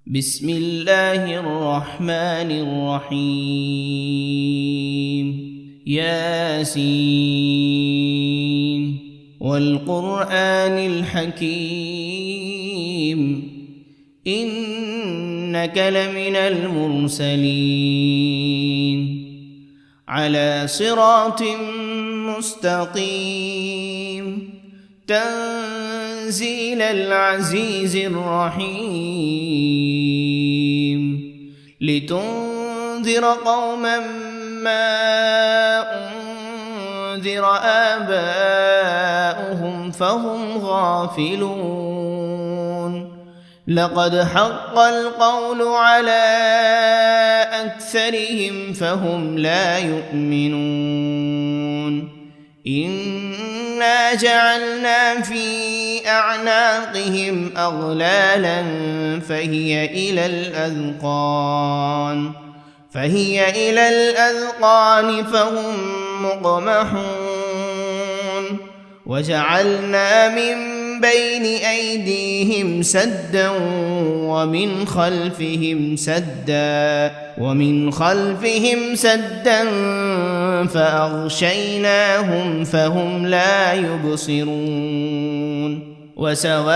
بسم الله الرحمن الرحيم ياسين والقرآن الحكيم إنك لمن المرسلين على صراط مستقيم تنزيل العزيز الرحيم لتنذر قوما ما أنذر آباؤهم فهم غافلون لقد حق القول على أكثرهم فهم لا يؤمنون إنا جعلنا في أعناقهم أغلالا فهي إلى الأذقان فهم مقمحون وجعلنا من بين أيديهم سدا ومن خلفهم سدا فأغشيناهم فهم لا يبصرون وسواء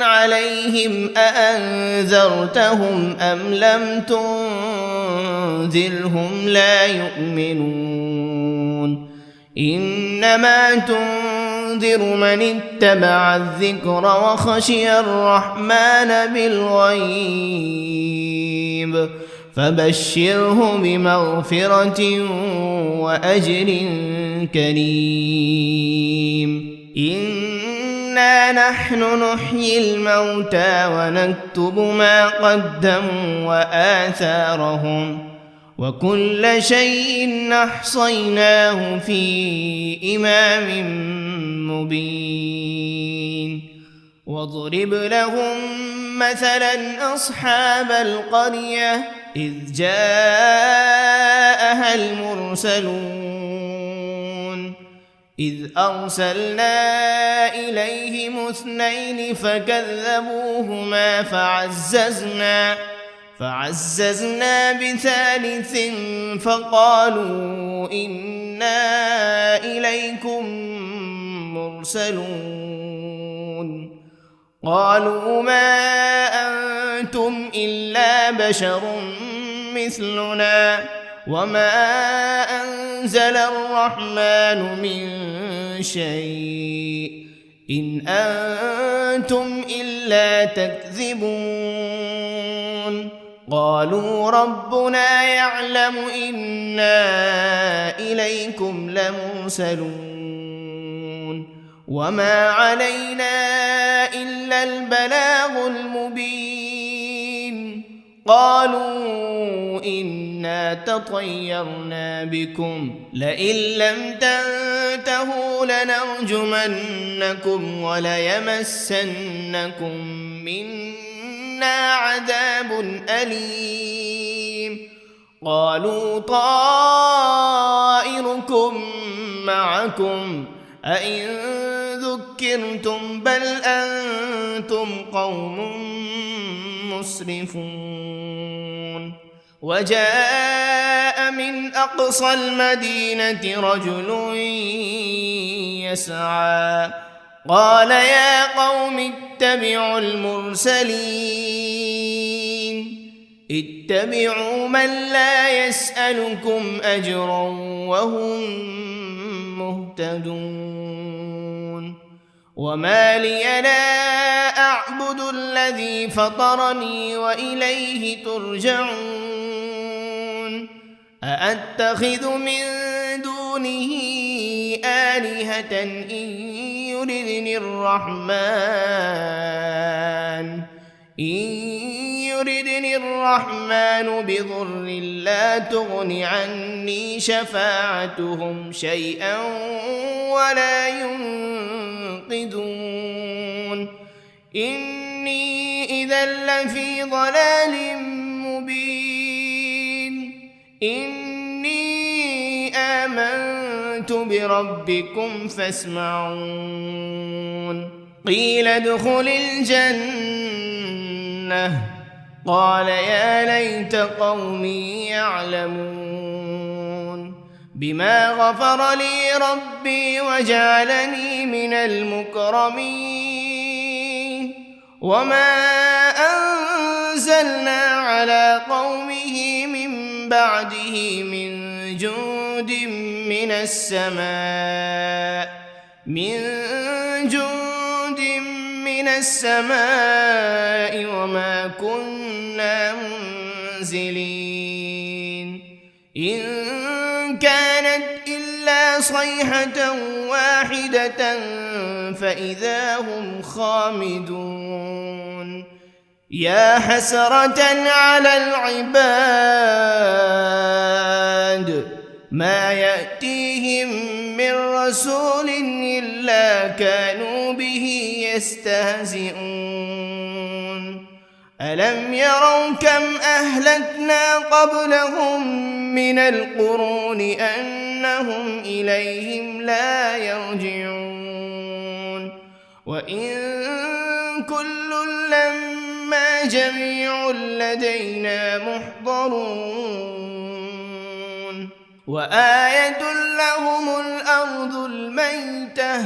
عليهم أأنذرتهم أم لم تنذرهم لا يؤمنون إنما تنذر من اتبع الذكر وخشي الرحمن بالغيب فبشره بمغفرة وأجر كريم إنا نحن نحيي الموتى ونكتب ما قدموا وآثارهم وكل شيء أحصيناه في إمام مبين واضرب لهم مثلا أصحاب القرية إذ جاءها المرسلون إذ أرسلنا إليهم 2 فكذبوهما فعززنا ب3 فقالوا إنا إليكم مرسلون قالوا ما أنتم إلا بشر مثلنا وما أنزل الرحمن من شيء إن أنتم إلا تكذبون قالوا ربنا يعلم إنا إليكم لمرسلون وما علينا إلا البلاغ المبين قالوا إنا تطيرنا بكم لئن لم تنتهوا لنرجمنكم وليمسنكم منا عذاب أليم قالوا طائركم معكم أئن ذكرتم بل أنتم قوم مسرفون وجاء من أقصى المدينة رجل يسعى قال يا قوم اتبعوا المرسلين اتبعوا من لا يسألكم أجرا وهم مهتدون وما لي لا أعبد الذي فطرني وإليه ترجعون أأتخذ من دونه آلهة إن يردني الرحمن بضر لا تغن عني شفاعتهم شيئا ولا ينقذون إني إذا لفي ضلال مبين إني آمنت بربكم فاسمعون قيل ادخل الجنة لأغوينه قال يا ليت قومي يعلمون بما غفر لي ربي وجعلني من المكرمين وما أنزلنا على قومه من بعده من جند من السماء وما كنا منزلين إن كانت إلا صيحة واحدة فإذا هم خامدون يا حسرة على العباد ما يأتيهم من رسول إلا كانوا به يستهزئون ألم يروا كم أهلكنا قبلهم من القرون أنهم إليهم لا يرجعون وإن كل لما جميع لدينا محضرون وآية لهم الأرض الميتة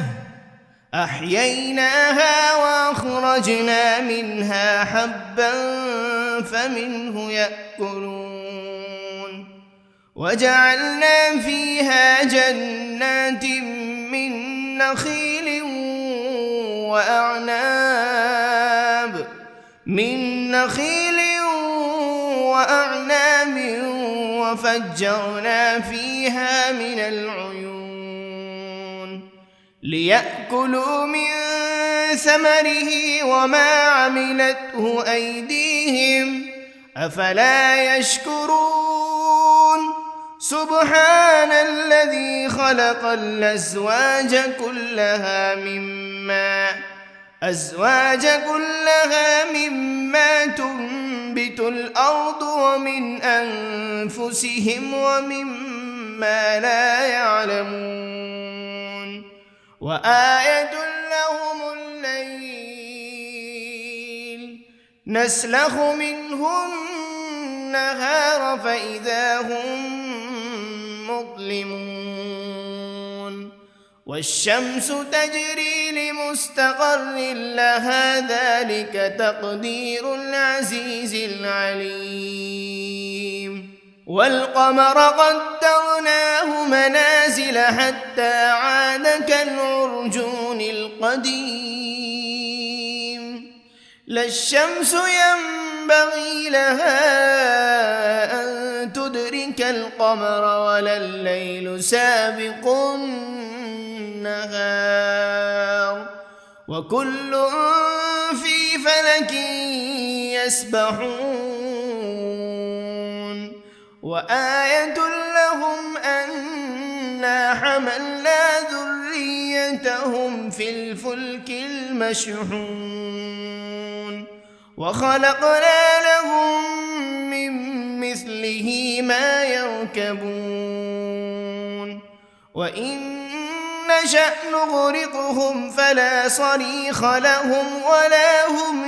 أحييناها وأخرجنا منها حبا فمنه يأكلون وجعلنا فيها جنات من نخيل وأعناب وفجرنا فيها من العيون ليأكلوا من ثمره وما عملته أيديهم أفلا يشكرون سبحان الذي خلق الأزواج كلها مما تنبت الأرض ومن أنفسهم ومما لا يعلمون وآية لهم الليل نسلخ منه النهار فإذا هم مظلمون والشمس تجري لمستقر لها ذلك تقدير العزيز العليم والقمر قدرناه منازل حتى عاد كالعرجون القديم لا الشمس ينبغي لها أن تدرك القمر ولا الليل سابق النهار وكل في فلك يسبحون وآية لهم أنا حملنا ذريتهم في الفلك المشحون وخلقنا لهم من مثله ما يركبون وإن نشأ نغرقهم فلا صريخ لهم ولا هم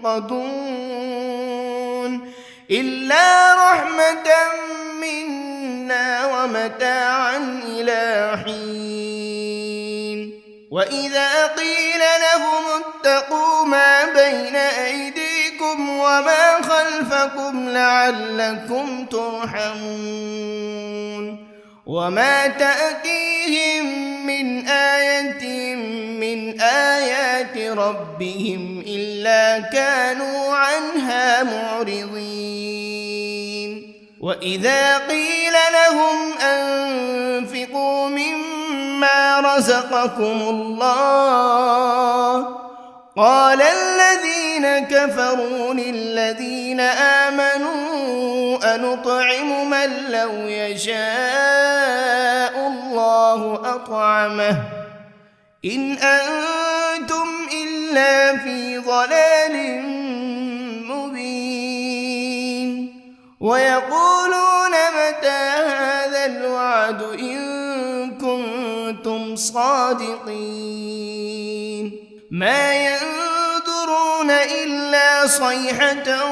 ينقذون إلا رحمة منا ومتاعا إلى حين وإذا قيل لهم اتقوا ما بين أيديكم وما خلفكم لعلكم ترحمون وما تأتيهم من آية من آيات ربهم إلا كانوا عنها معرضين وإذا قيل لهم أنفقوا مما رزقكم الله قال الذين كفروا للذين آمنوا أنطعم من لو يشاء الله أطعمه إن أنتم إلا في ضلال مبين ويقولون متى هذا الوعد إن كنتم صادقين ما ينظرون إلا صيحة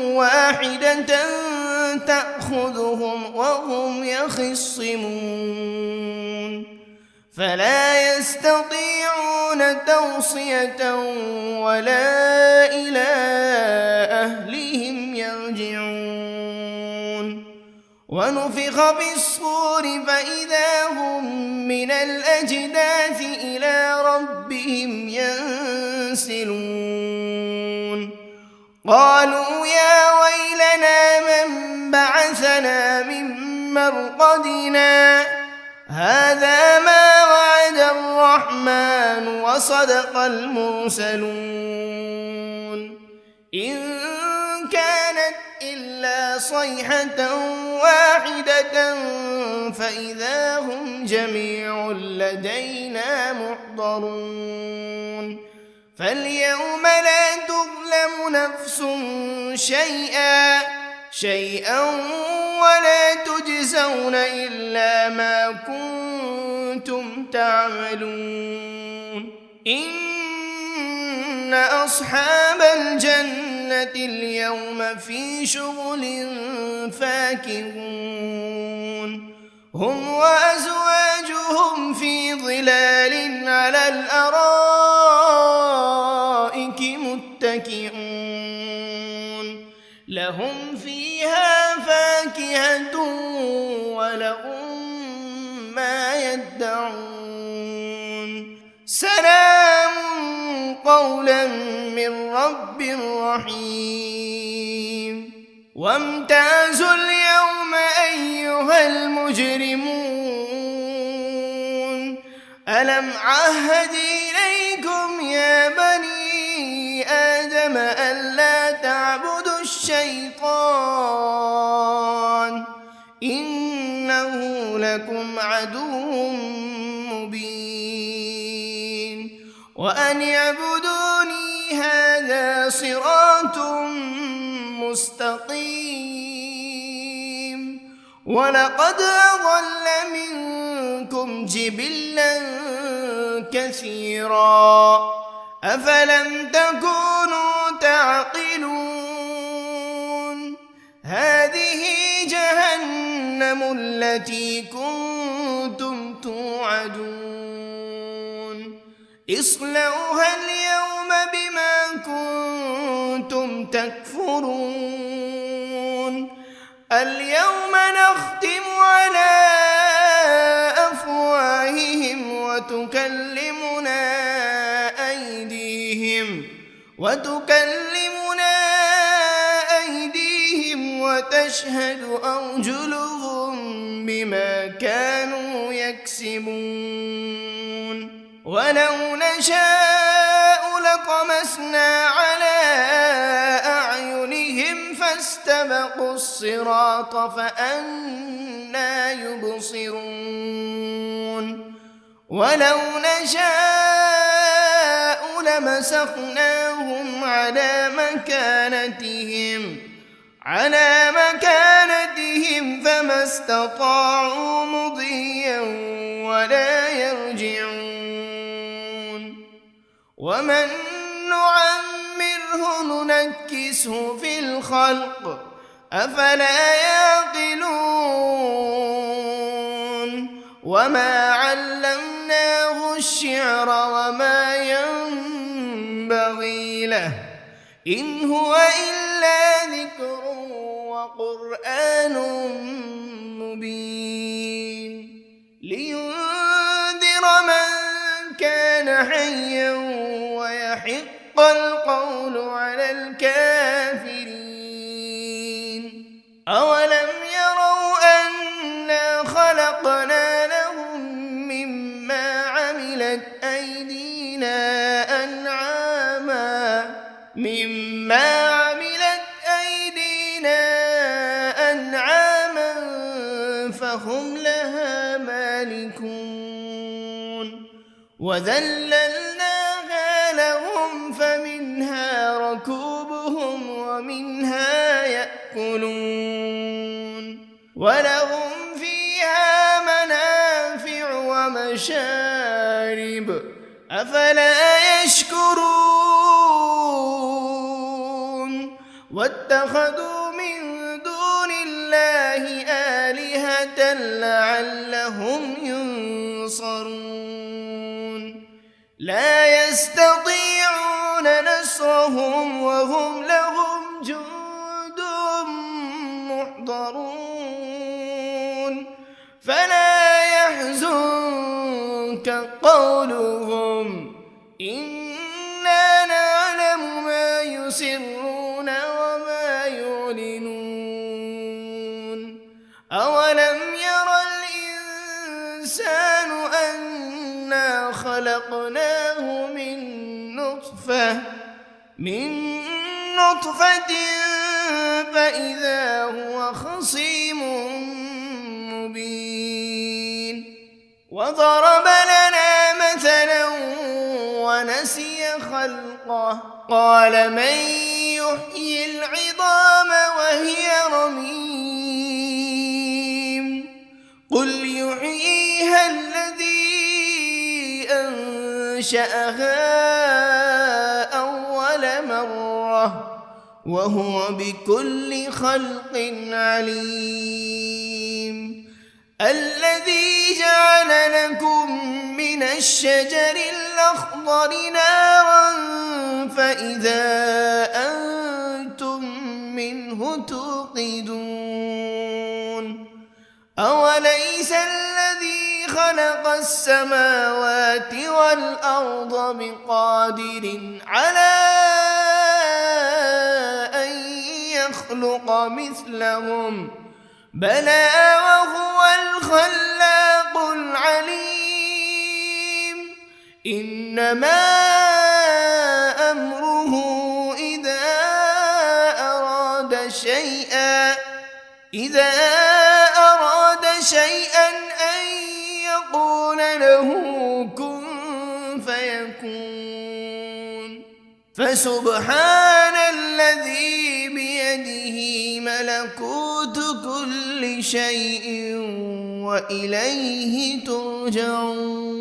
واحدة تأخذهم وهم يخصمون فلا يستطيعون توصية ولا إلى أهلهم يرجعون ونفخ في الصور فإذا هم من الأجداث إلى ربهم ينسلون قالوا يا ويلنا من بعثنا من مرقدنا هذا ما وعد الرحمن وصدق المرسلون إن كانت إلا صيحة واحدة فإذا هم جميع لدينا محضرون فاليوم لا تظلم نفس شيئا ولا تجزون إلا ما كنتم تعملون إن أصحاب الجنة اليوم في شغل فاكهون هم وأزواجهم في ظلال على الأرائك متكئون لهم فيها فاكهة ولهم ما يدعون سلام قولا من رب رحيم وامتازوا اليوم أيها المجرمون ألم عهد إليكم يا بني آدم ألا تعبدوا الشيطان إنه لكم عدو مبين وأن اعبدوني هذا صراط مستقيم ولقد أضل منكم جبلا كثيرا أفلم تكونوا تعقلون هذه جهنم التي كنتم توعدون اصلوها اليوم بما كنتم تكفرون اليوم نختم على أفواههم وتكلمنا أيديهم وتشهد أرجلهم بما كانوا يكسبون ولو نشاء لطمسنا على أعينهم فاستبقوا الصراط فأنى يبصرون ولو نشاء لمسخناهم على مكانتهم فما استطاعوا مضيا ولا يرجعون ومن نعمره ننكسه في الخلق أفلا يعقلون وما علمناه الشعر وما ينبغي له إن هو إلا ذكر وقرآن مبين لينذر من كان حيا ويحق القول على الكافرين أولم يروا أنا خلقنا لهم مما عملت أيدينا أنعاما فهم لها مالكون وذللناها لهم فمنها ركوبهم ومنها يأكلون ولهم فيها منافع ومشارب أفلا يشكرون واتخذوا من دون الله آلهة لعلهم ينصرون لا يستطيعون نصرهم وهم لهم جند محضرون فلا يحزنك قولهم إنا نعلم ما يسرون وما يعلنون أولم ير الإنسان أنا خلقناه من نطفة فإذا هو خصيم مبين وضرب لنا مثلا ونسي خلقه قال من يحيي العظام وهي رميم قل يحييها الذي أنشأها أول مرة وهو بكل خلق عليم الذي جعل لكم من الشجر الأخضر نارا فإذا أنتم منه توقدون أوليس الذي خلق السماوات والأرض بقادر على أن يخلق مثلهم بلى وهو الخلاق العليم إنما أمره إذا أراد شيئا أن يقول له كن فيكون فسبحان الذي بيده ملكوت كل شيء وإليه ترجعون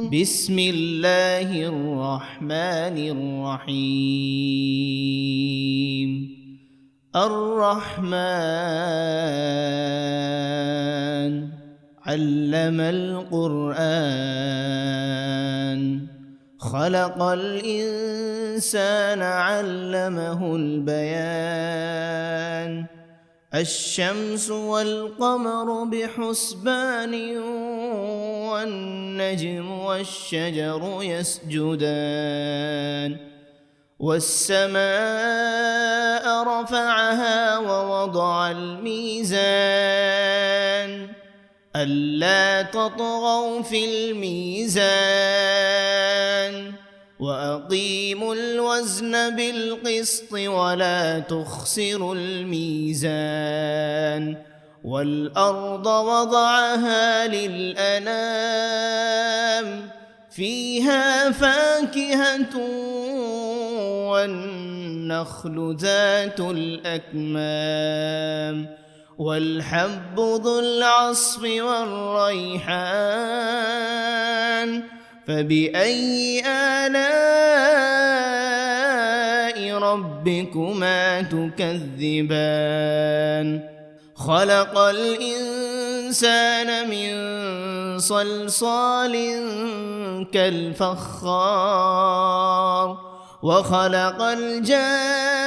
بسم الله الرحمن الرحيم الرحمن علم القرآن خلق الإنسان علمه البيان الشمس والقمر بحسبان والنجم والشجر يسجدان والسماء رفعها ووضع الميزان ألا تطغوا في الميزان وأقيموا الوزن بالقسط ولا تخسروا الميزان والأرض وضعها للأنام فيها فاكهة والنخل ذات الأكمام والحب ذو العصف والريحان فبأي آلاء ربكما تكذبان خلق الإنسان من صلصال كالفخار وخلق الجان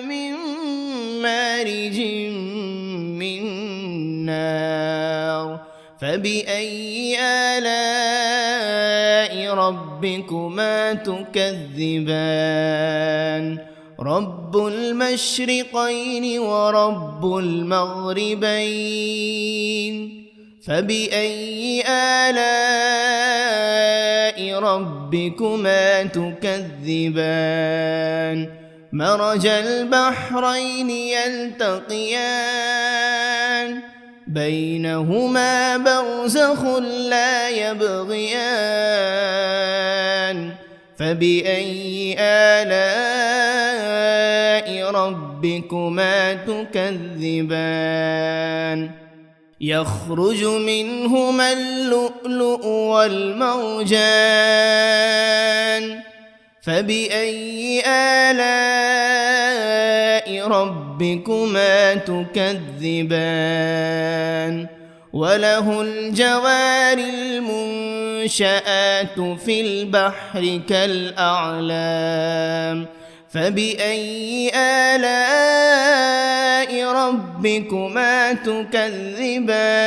من مارج من نار فبأي آلاء ربكما تكذبان رب المشرقين ورب المغربين فبأي آلاء ربكما تكذبان مرج البحرين يلتقيان بينهما برزخ لا يبغيان فبأي آلاء ربكما تكذبان يخرج منهما اللؤلؤ والمرجان فبأي آلاء ربكما تكذبان وله الجوار المنشآت في البحر كالأعلام فبأي آلاء ربكما تكذبان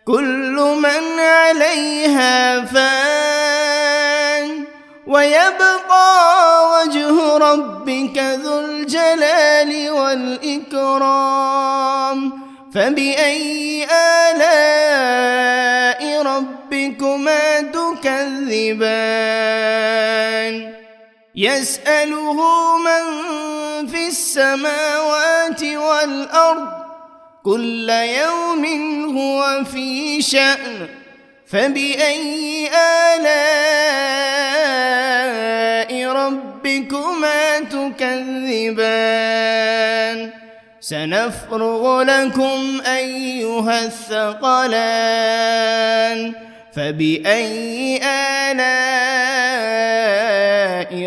كل من عليها فان ويبقى وجه ربك ذو الجلال والإكرام فبأي آلاء ربكما تكذبان يسأله من في السماوات والأرض كل يوم هو في شأن فبأي آلاء ربكما تكذبان سنفرغ لكم أيها الثقلان فبأي آلاء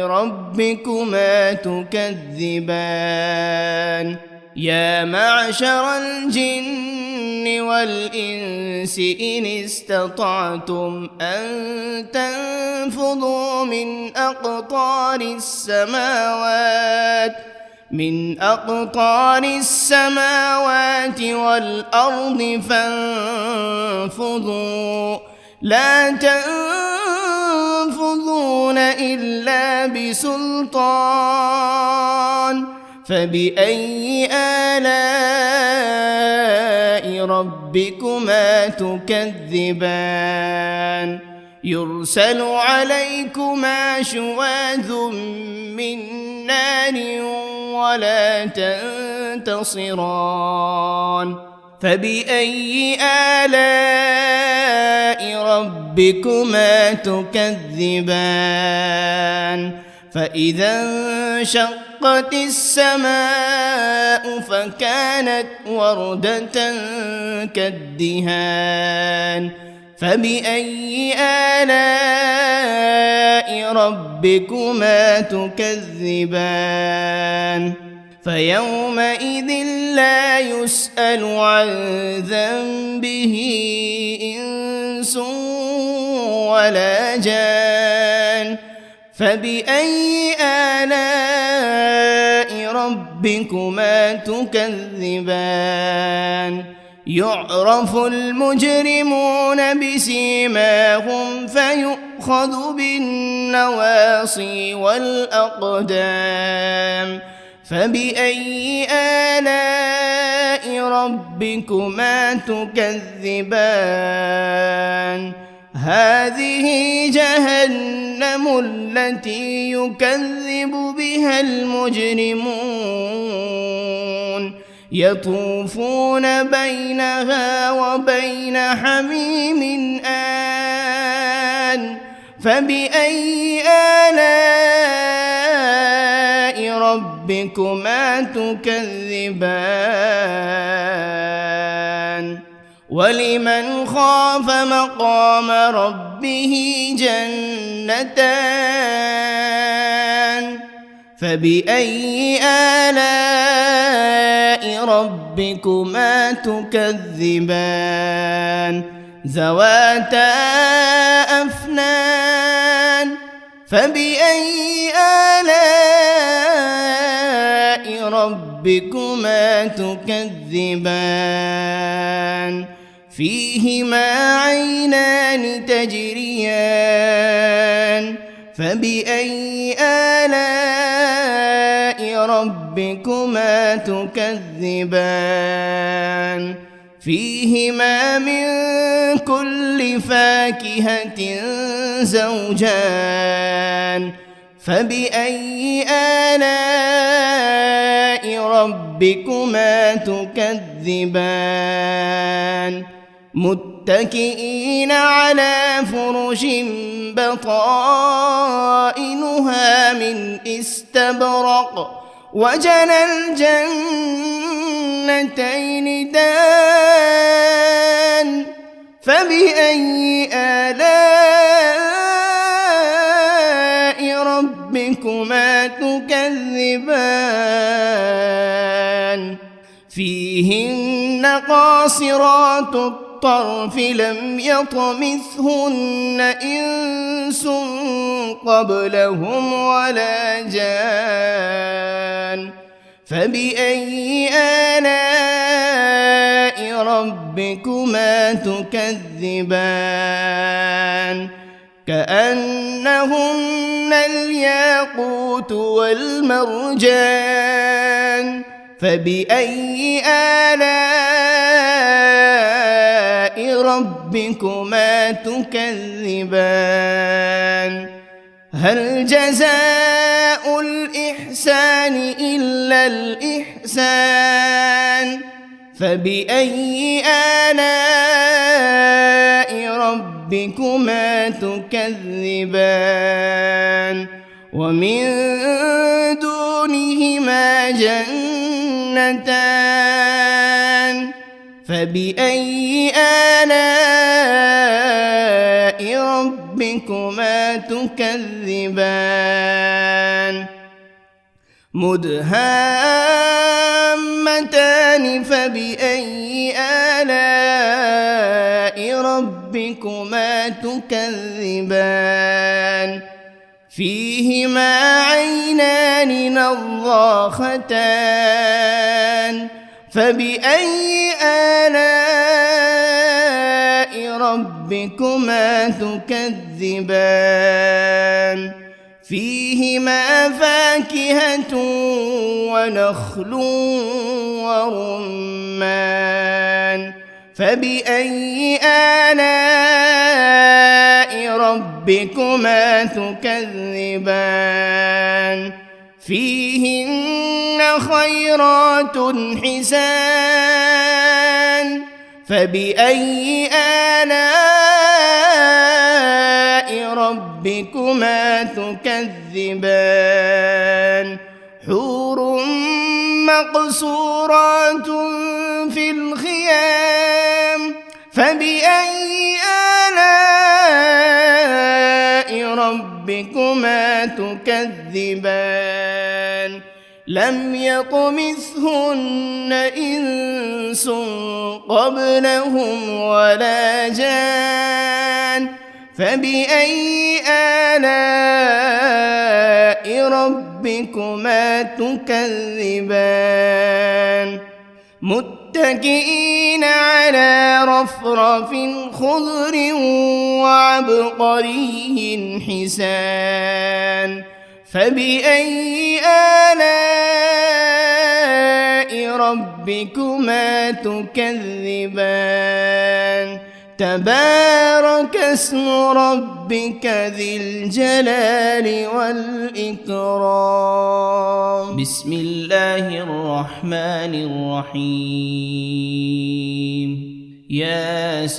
ربكما تكذبان يا معشر الجن والإنس إن استطعتم أن تنفذوا من أقطار السماوات والأرض فانفذوا لا تنفذون إلا بسلطان فبأي آلاء ربكما تكذبان يرسل عليكما شواذ من نار ولا تنتصران فبأي آلاء ربكما تكذبان فإذا انشقت السماء فكانت وردة كالدهان فبأي آلاء ربكما تكذبان فيومئذ لا يسأل عن ذنبه إنس ولا جان فبأي آلاء ربكما تكذبان يعرف المجرمون بسيماهم فيؤخذ بالنواصي والأقدام فبأي آلاء ربكما تكذبان هذه جهنم التي يكذب بها المجرمون يطوفون بينها وبين حميم آن فبأي آلاء ربكما تكذبان ولمن خاف مقام ربه جنتان فبأي آلاء ربكما تكذبان ذواتا أفنان فبأي آلاء ربكما تكذبان فيهما عينان تجريان فبأي آلاء ربكما تكذبان فيهما من كل فاكهة زوجان فبأي آلاء ربكما تكذبان متكئين على فرش بطائنها من استبرق وجنى الجنتين دان فبأي آلاء ربكما ربكما تكذبان فيهن قاصرات الطرف لم يطمثهن إنس قبلهم ولا جان فبأي آلاء ربكما تكذبان كأنهن الياقوت والمرجان فبأي آلاء ربكما تكذبان هل جزاء الإحسان إلا الإحسان فبأي آلاء ربكما تكذبان ومن دونهما جنتان فبأي آلاء ربكما تكذبان مدهامتان فبأي آلاء ربكما تكذبان فيهما عينان نضاختان فبأي آلاء ربكما تكذبان فيهما فاكهة ونخل ورمان فبأي آلاء ربكما تكذبان فيهن خيرات حسان فبأي آلاء ربكما تكذبان حور مقصورات في الخيام فبأي آلاء ربكما تكذبان لم يطمثهن إنس قبلهم ولا جان فبأي آلاء ربكما تكذبان متكئين على رفرف خضر وعبقري حسان فبأي آلاء ربكما تكذبان تبارك اسم ربك ذي الجلال والإكرام بسم الله الرحمن الرحيم ياسين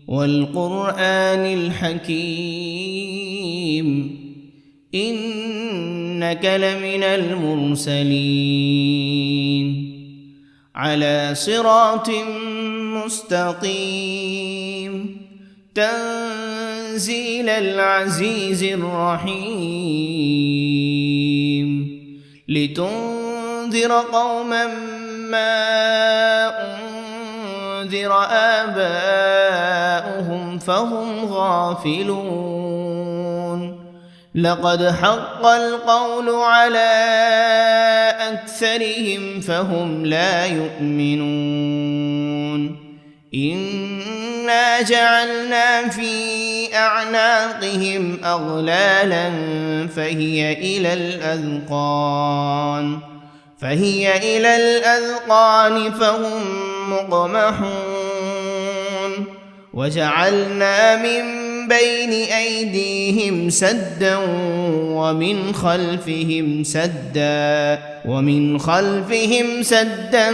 والقرآن الحكيم إنك لمن المرسلين على صراط مستقيم تنزيل العزيز الرحيم لتنذر قوما ما أنذر آباؤهم فهم غافلون لقد حق القول على أكثرهم فهم لا يؤمنون إنا جعلنا في أعناقهم أغلالا فهي إلى الأذقان فهم مقمحون وجعلنا من بين أيديهم سدا ومن خلفهم سدا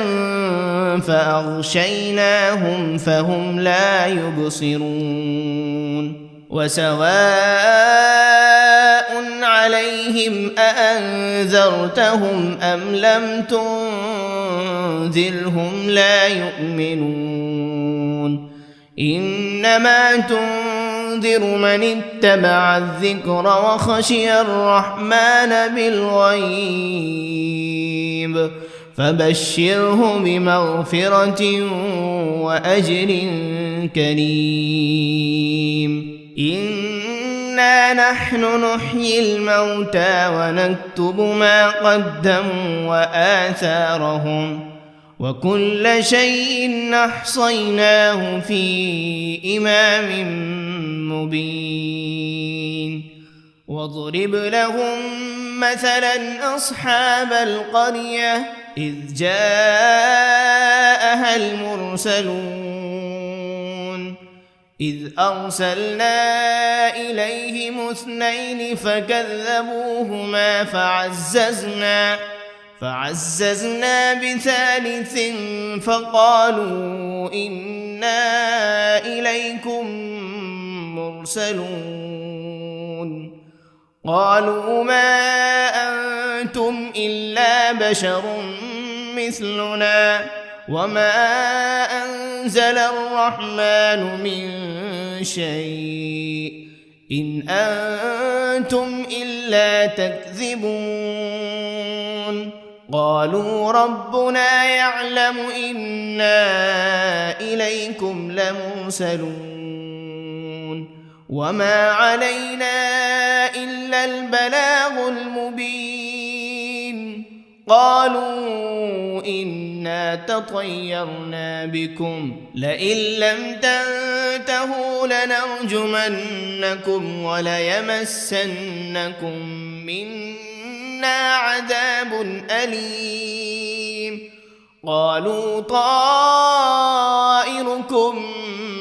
فأغشيناهم فهم لا يبصرون وسواء عليهم أأنذرتهم أم لم تنذرهم لا يؤمنون إنما تنذر تنذر من اتبع الذكر وخشي الرحمن بالغيب فبشره بمغفرة وأجر كريم إنا نحن نحيي الموتى ونكتب ما قدموا وآثارهم وكل شيء أحصيناه في إمام مبين واضرب لهم مثلا أصحاب القرية إذ جاءها المرسلون إذ أرسلنا إليهم 2 فكذبوهما فعززنا ب3 فقالوا إنا إليكم مرسلون قالوا ما أنتم إلا بشر مثلنا وما أنزل الرحمن من شيء إن أنتم إلا تكذبون قالوا ربنا يعلم إنا إليكم لمرسلون وما علينا إلا البلاغ المبين قالوا إنا تطيرنا بكم لئن لم تنتهوا لنرجمنكم وليمسنكم منا عذاب أليم قالوا طائركم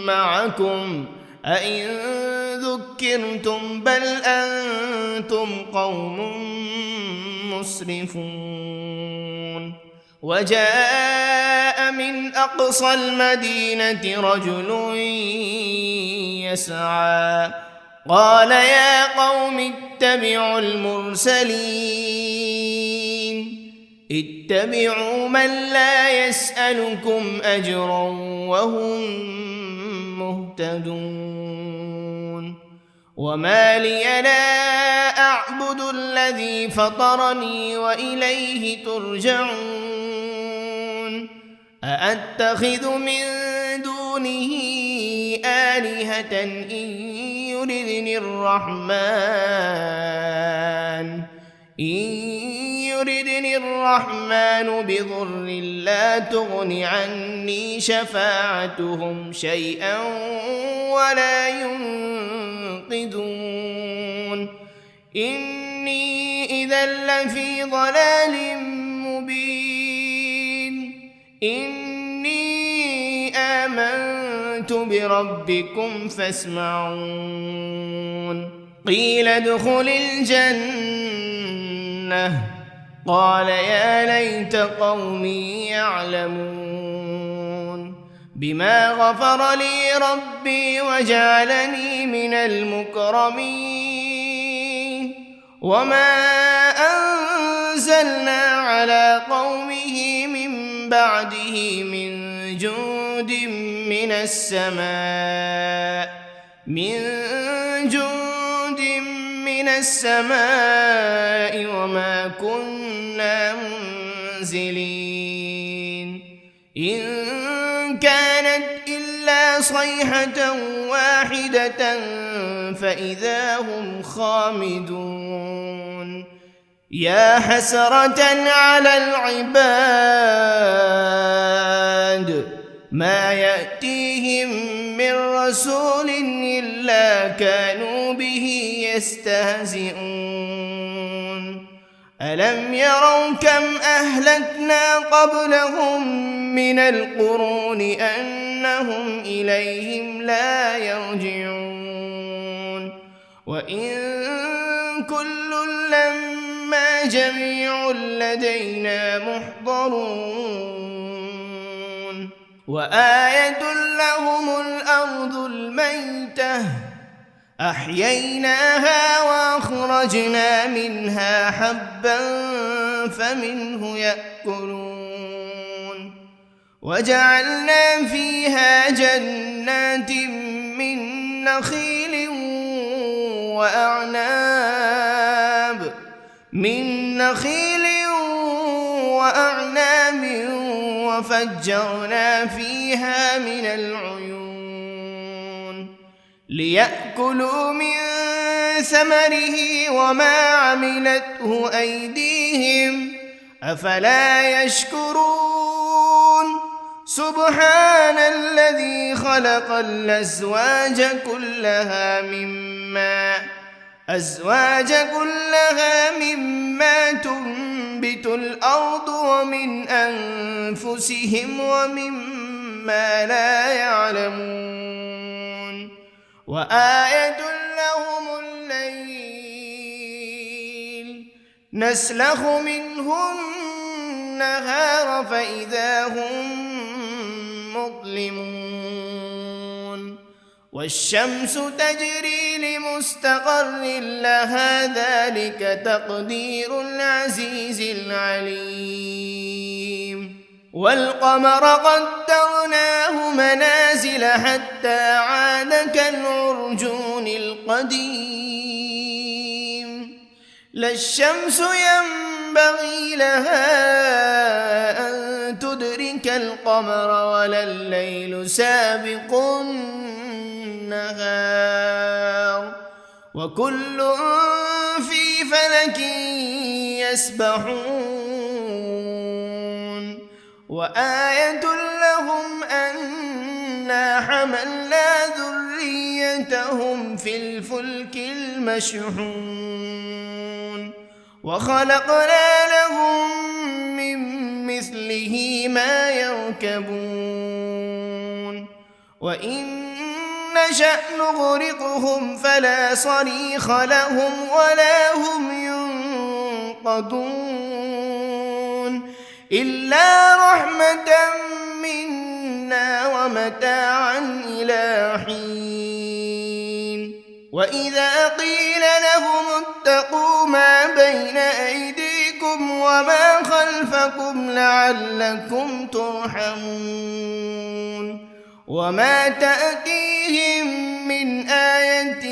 معكم أئن ذكرتم بل أنتم قوم مسرفون وجاء من أقصى المدينة رجل يسعى قال يا قوم اتبعوا المرسلين اتبعوا من لا يسألكم أجرا وهم مهتدون وما لي لا أعبد الذي فطرني وإليه ترجعون أأتخذ من دونه آلهة إن يردني الرحمن بضر لا تغن عني شفاعتهم شيئا ولا ينقذون إني إذا لفي ضلال مبين إني آمنت بربكم فاسمعون قيل ادخل الجنة قال يا ليت قومي يعلمون بما غفر لي ربي وجعلني من المكرمين وما أنزلنا على قومه من بعده من جند من السماء وما كنا منزلين إن كانت إلا صيحة واحدة فإذا هم خامدون يا حسرة على العباد ما يأتيهم من رسول إلا كانوا به يستهزئون ألم يروا كم أهلكنا قبلهم من القرون أنهم إليهم لا يرجعون وإن كل لما جميع لدينا محضرون وآية لهم الأرض الميتة أحييناها وأخرجنا منها حبا فمنه يأكلون وجعلنا فيها جنات من نخيل وأعناب من نخيل وأعناب وفجرنا فيها من العيون ليأكلوا من ثمره وما عملته أيديهم أفلا يشكرون سبحان الذي خلق الأزواج كلها مما تنبت الأرض ومن أنفسهم ومما لا يعلمون وآية لهم الليل نسلخ منه النهار فإذا هم مظلمون والشمس تجري لمستقر لها ذلك تقدير العزيز العليم والقمر قدرناه منازل حتى عاد كالعرجون القديم لا الشمس ينبغي لها أن تدرك القمر ولا الليل سابق النهار وكل في فلك يسبحون وآية لهم أنا حملنا ذريتهم في الفلك المشحون وخلقنا لهم من مثله ما يركبون وإن نشأ نغرقهم فلا صريخ لهم ولا هم ينقذون إلا رحمة منا ومتاعا إلى حين وإذا قيل لهم اتقوا ما بين أيديكم وما خلفكم لعلكم ترحمون وما تأتيهم من آية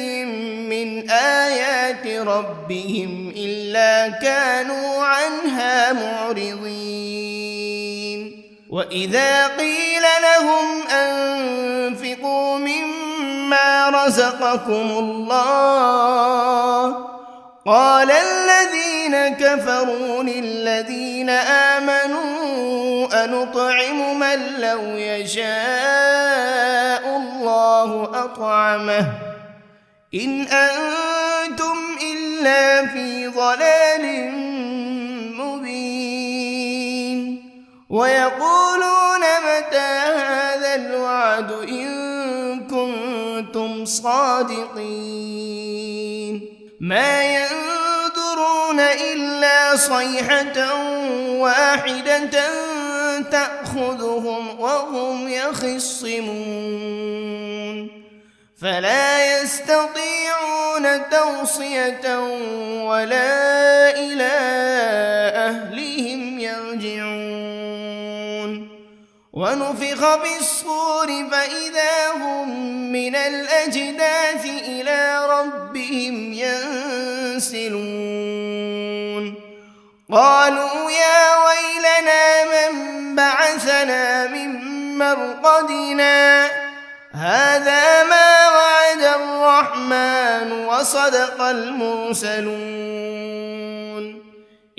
من آيات ربهم إلا كانوا عنها معرضين وإذا قيل لهم أنفقوا مما رزقكم الله قال الذين كفروا للذين آمنوا أنطعم من لو يشاء الله أطعمه إن أنتم إلا في ضلال مبين ويقولون متى هذا الوعد إن كنتم صادقين ما ينظرون إلا صيحة واحدة تأخذهم وهم يخصمون فلا يستطيعون توصية ولا إلى أهلهم يرجعون ونفخ بالصور فإذا هم من الأجداث إلى ربهم ينسلون قالوا يا ويلنا من بعثنا من مرقدنا هذا ما وعد الرحمن وصدق المرسلون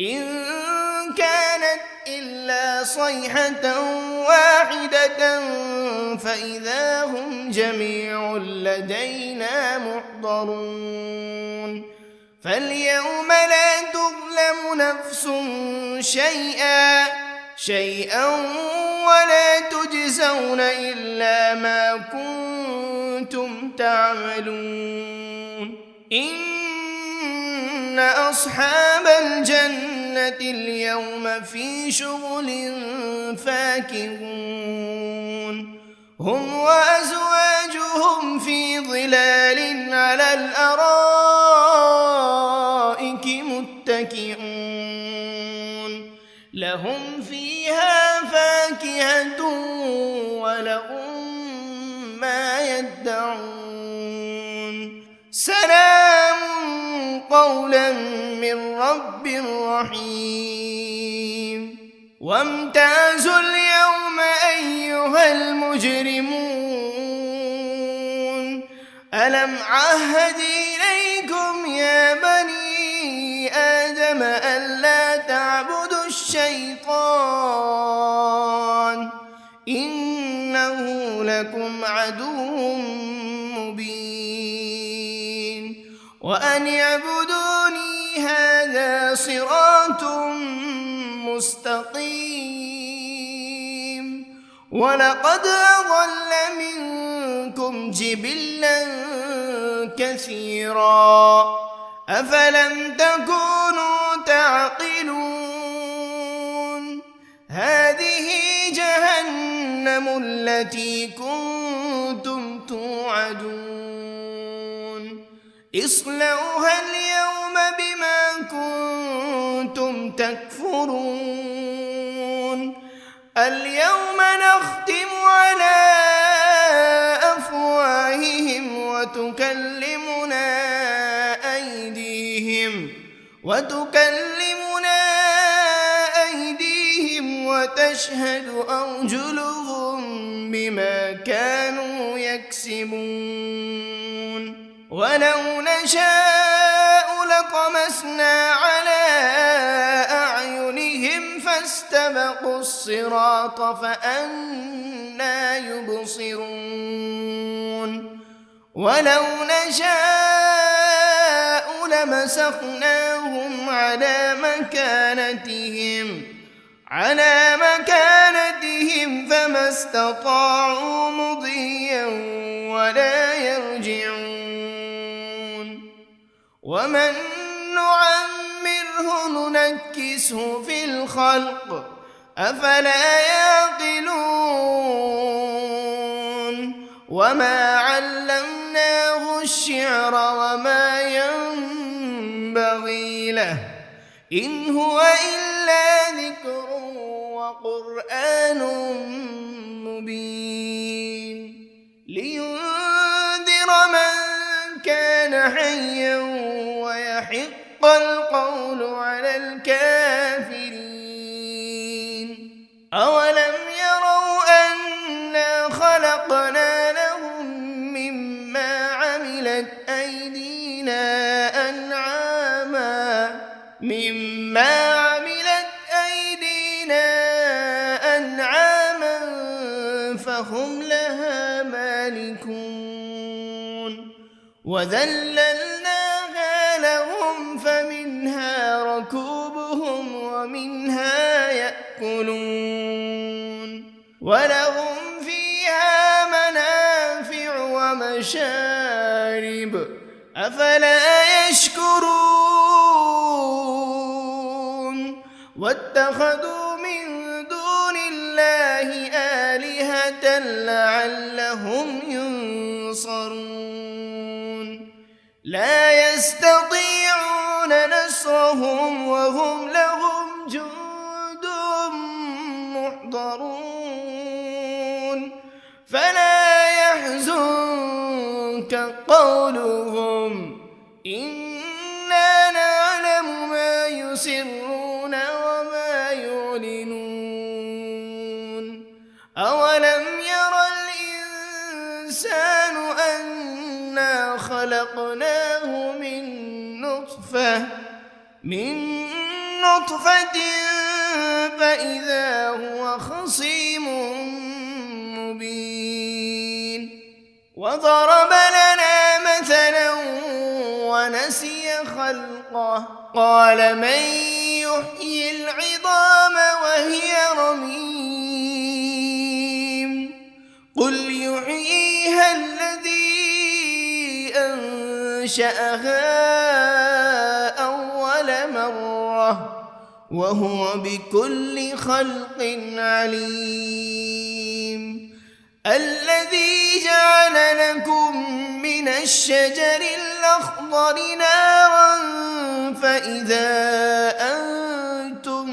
إن كانت إلا صيحة واحدة فإذا هم جميع لدينا محضرون فاليوم لا تظلم نفس شيئا ولا تجزون إلا ما كنتم تعملون إن أصحاب الجنة اليوم في شغل فاكهون هم وأزواجهم في ظلال على الأرائك متكئون لهم فيها فاكهة ولهم ما يدعون سلام قولا من رب رحيم وامتازوا اليوم أيها المجرمون ألم عهد إليكم يا بني آدم ألا تعبدوا الشيطان إنه لكم عدو مبين وأن اعبدوني هذا صراط مستقيم ولقد أضل منكم جبلا كثيرا أفلم تكونوا تعقلون هذه جهنم التي كنتم توعدون اصلوها اليوم بما كنتم تكفرون اليوم نختم على أفواههم وتكلمنا أيديهم وتشهد أرجلهم بما كانوا يكسبون ولو نشاء لطمسنا على أعينهم فاستبقوا الصراط فأنى يبصرون ولو نشاء لمسخناهم على مكانتهم فما استطاعوا مضيا ولا يرجعون ومن نعمره ننكسه في الخلق أفلا يعقلون وما علمناه الشعر وما ينبغي له إن هو إلا ذكر وقرآن مبين لينذر من كان حيا ويحق القول على الكافرين أولم يروا أنا خلقنا لهم مما عملت أيدينا أنعاما فهم لها مالكون وذللناها لهم فمنها ركوبهم ومنها يأكلون ولهم فيها منافع ومشارب أفلا يشكرون واتخذوا من دون الله آلهة لعلهم ينصرون لا يستطيعون نصرهم وهم لهم جند محضرون فلا يحزنك قولهم إنا نعلم ما يسرون وما يعلنون أولم ير الإنسان أنا خلقناه من نطفة فإذا هو خصيم مبين وضرب لنا مثلا ونسي خلقه قال من يحيي العظام وهي رميم قل يحييها الذي أنشأها أول مرة وهو بكل خلق عليم الذي جعل لكم من الشجر الأخضر نارا فإذا أنتم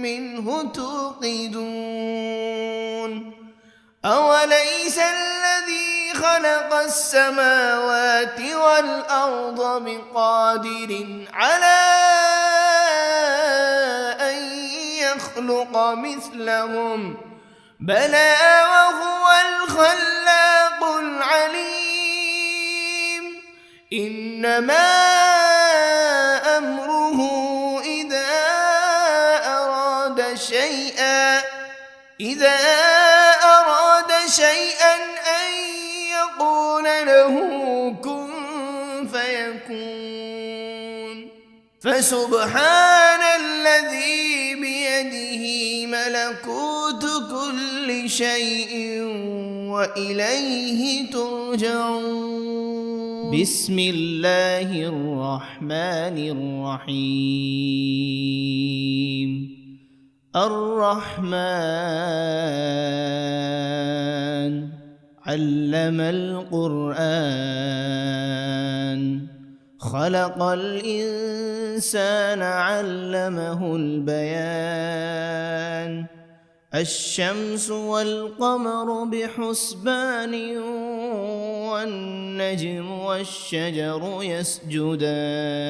منه توقدون أوليس الذي خلق خلق السماوات والأرض بقادر على أن يخلق مثلهم بلى وهو الخلاق العليم إنما أمره إذا أراد شيئا أن يقول له كن فيكون فسبحان الذي بيده ملكوت كل شيء وإليه ترجعون بسم الله الرحمن الرحيم الرحمن علم القرآن خلق الإنسان علمه البيان الشمس والقمر بحسبان والنجم والشجر يسجدان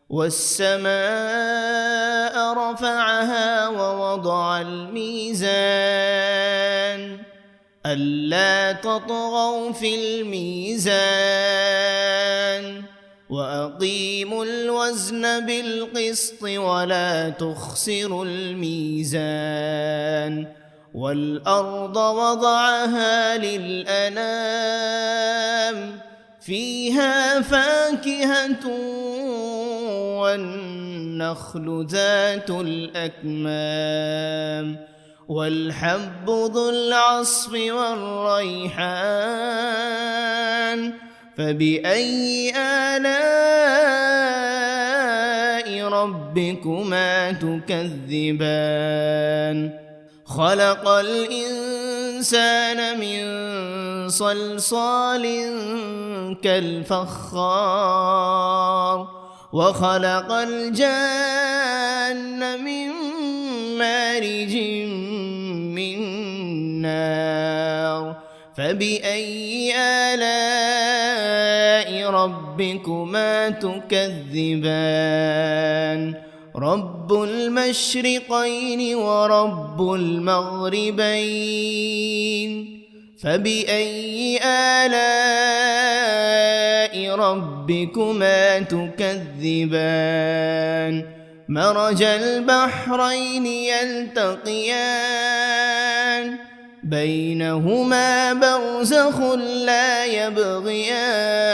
والسماء رفعها ووضع الميزان ألا تطغوا في الميزان وأقيموا الوزن بالقسط ولا تخسروا الميزان والأرض وضعها للأنام فيها فاكهة والنخل ذات الأكمام والحب ذو العصف والريحان فبأي آلاء ربكما تكذبان خلق الإنسان من صلصال كالفخار وخلق الجان من مارج من نار فبأي آلاء ربكما تكذبان رب المشرقين ورب المغربين فبأي آلاء ربكما تكذبان مرج البحرين يلتقيان بينهما برزخ لا يبغيان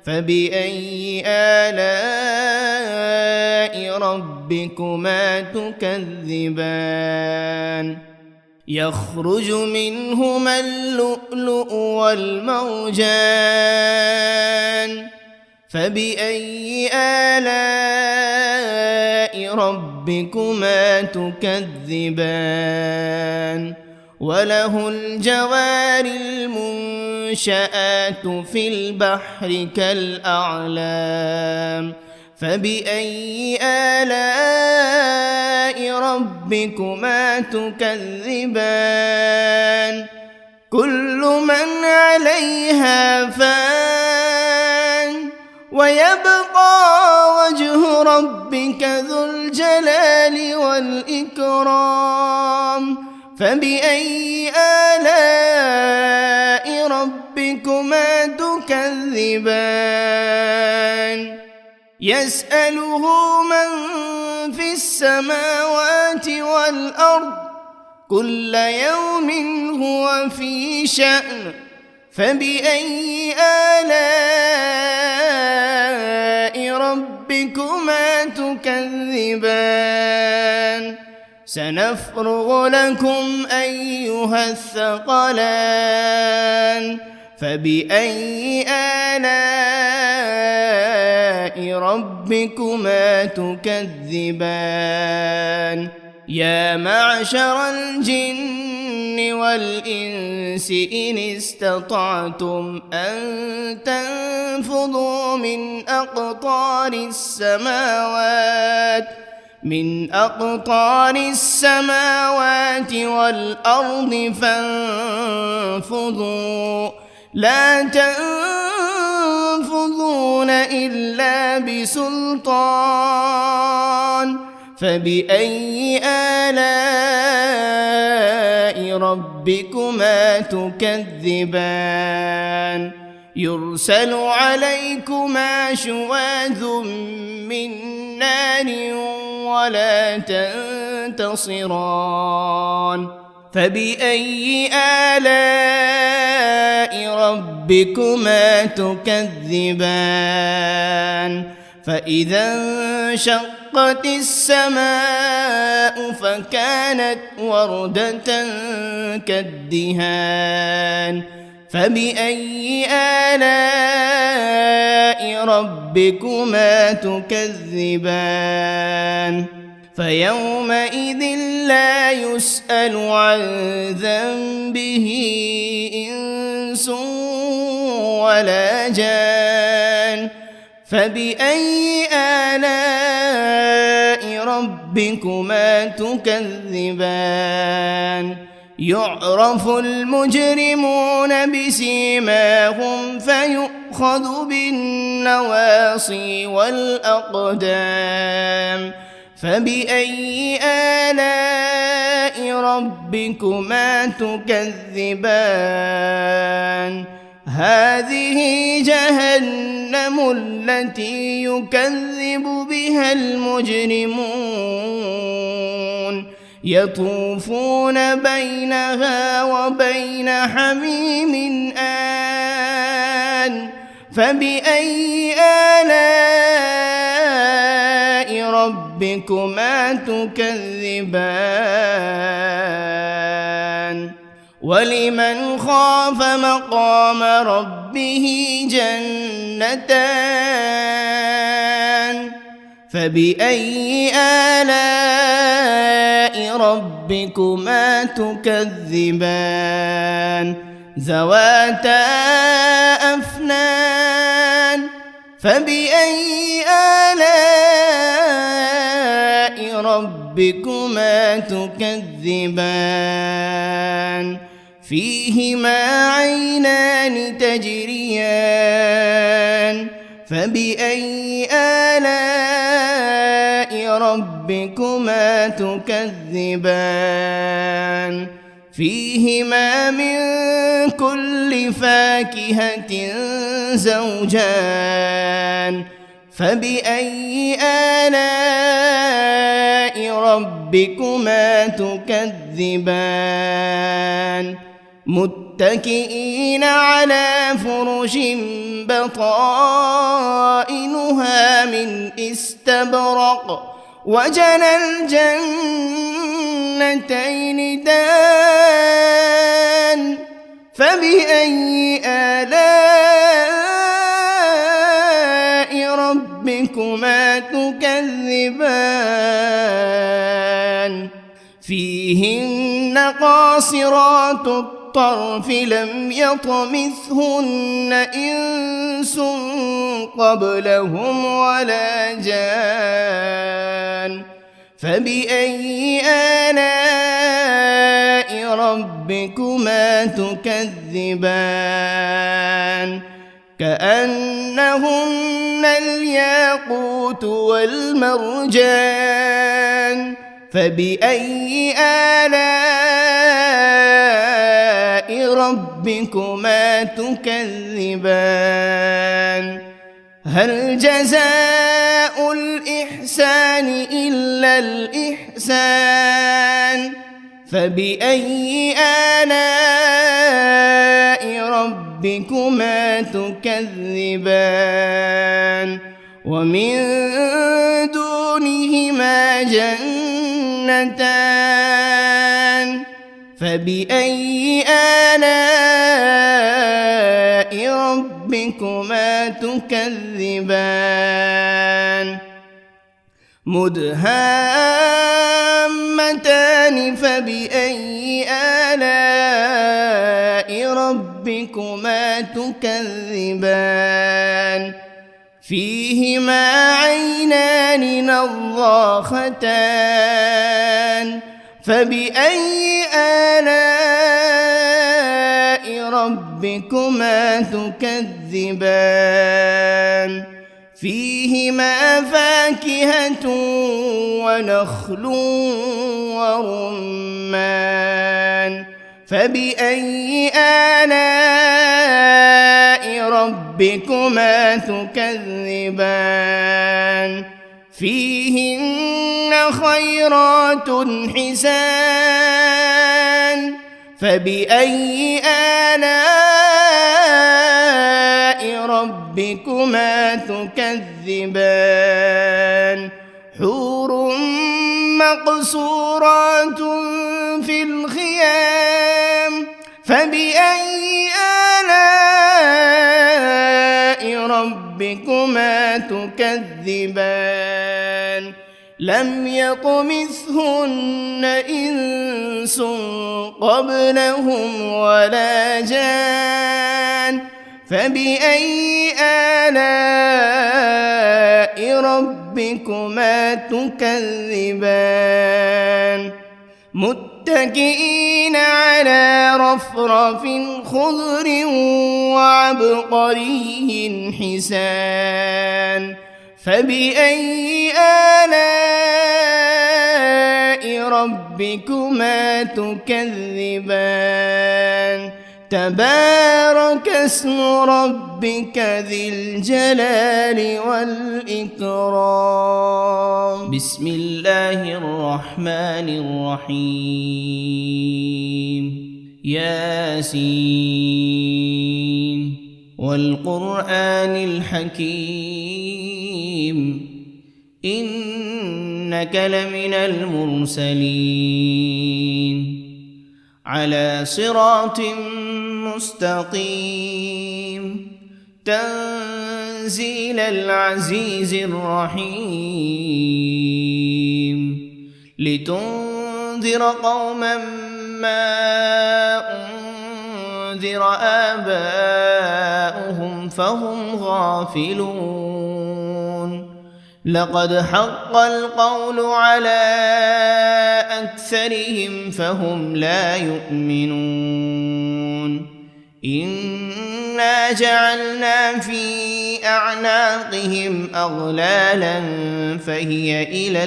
فبأي آلاء ربكما تكذبان يخرج منهما اللؤلؤ والمرجان فبأي آلاء ربكما تكذبان وله الجوار المنشآت في البحر كالأعلام فبأي آلاء ربكما تكذبان كل من عليها فان ويبقى وجه ربك ذو الجلال والإكرام فبأي آلاء ربكما تكذبان يسأله من في السماوات والأرض كل يوم هو في شأن فبأي آلاء ربكما تكذبان سنفرغ لكم أيها الثقلان فبأي آلاء ربكما تكذبان يا معشر الجن والإنس إن استطعتم أن تنفذوا من أقطار السماوات من أقطار السماوات والأرض فانفضوا لا تنفذون إلا بسلطان فبأي آلاء ربكما تكذبان يرسل عليكما شواذ من نار ولا تنتصران فبأي آلاء ربكما تكذبان فإذا انشقت السماء فكانت وردة كالدهان فبأي آلاء ربكما تكذبان فيومئذ لا يسأل عن ذنبه إنس ولا جان فبأي آلاء ربكما تكذبان يعرف المجرمون بسيماهم فيؤخذ بالنواصي والأقدام فبأي آلاء ربكما تكذبان هذه جهنم التي يكذب بها المجرمون يطوفون بينها وبين حميم آن فبأي آلاء ربكما تكذبان ولمن خاف مقام ربه جنتان فبأي آلاء ربكما تكذبان ذواتا أفنان فبأي آلاء ربكما تكذبان فيهما عينان تجريان فبأي آلاء ربكما تكذبان فيهما من كل فاكهة زوجان فبأي آلاء ربكما تكذبان متكئين على فرش بطائنها من استبرق وجنى الجنتين دان فبأي آلاء ربكما تكذبان فيهن قاصرات الطرف لم يطمثهن إنس قبلهم ولا جان فبأي آلاء ربكما تكذبان كأنهن الياقوت والمرجان فبأي آلاء ربكما تكذبان هل جزاء الإحسان إلا الإحسان فبأي آلاء ربكما تكذبان ومن دونهما جنتان فبأي آلاء ربكما تكذبان مدهامتان فبأي آلاء ربكما تكذبان فيهما عينان نضاختان فبأي آلاء ربكما تكذبان فيهما فاكهة ونخل ورمان فبأي آلاء ربكما تكذبان فيهن خيرات حسان فبأي آلاء ربكما تكذبان حور مقصورات في الخيام فبأي آلاء ربكما تكذبان لم يطمثهن إنس قبلهم ولا جان فبأي آلاء ربكما تكذبان متكئين على رفرف خضر وعبقري حسان فبأي آلاء ربكما تكذبان تبارك اسم ربك ذي الجلال والإكرام بسم الله الرحمن الرحيم ياسين والقرآن الحكيم إنك لمن المرسلين على صراط مستقيم تنزيل العزيز الرحيم لتنذر قوما ما أنذر آباؤهم فهم غافلون لقد حق القول على أكثرهم فهم لا يؤمنون إنا جعلنا في أعناقهم أغلالا فهي إلى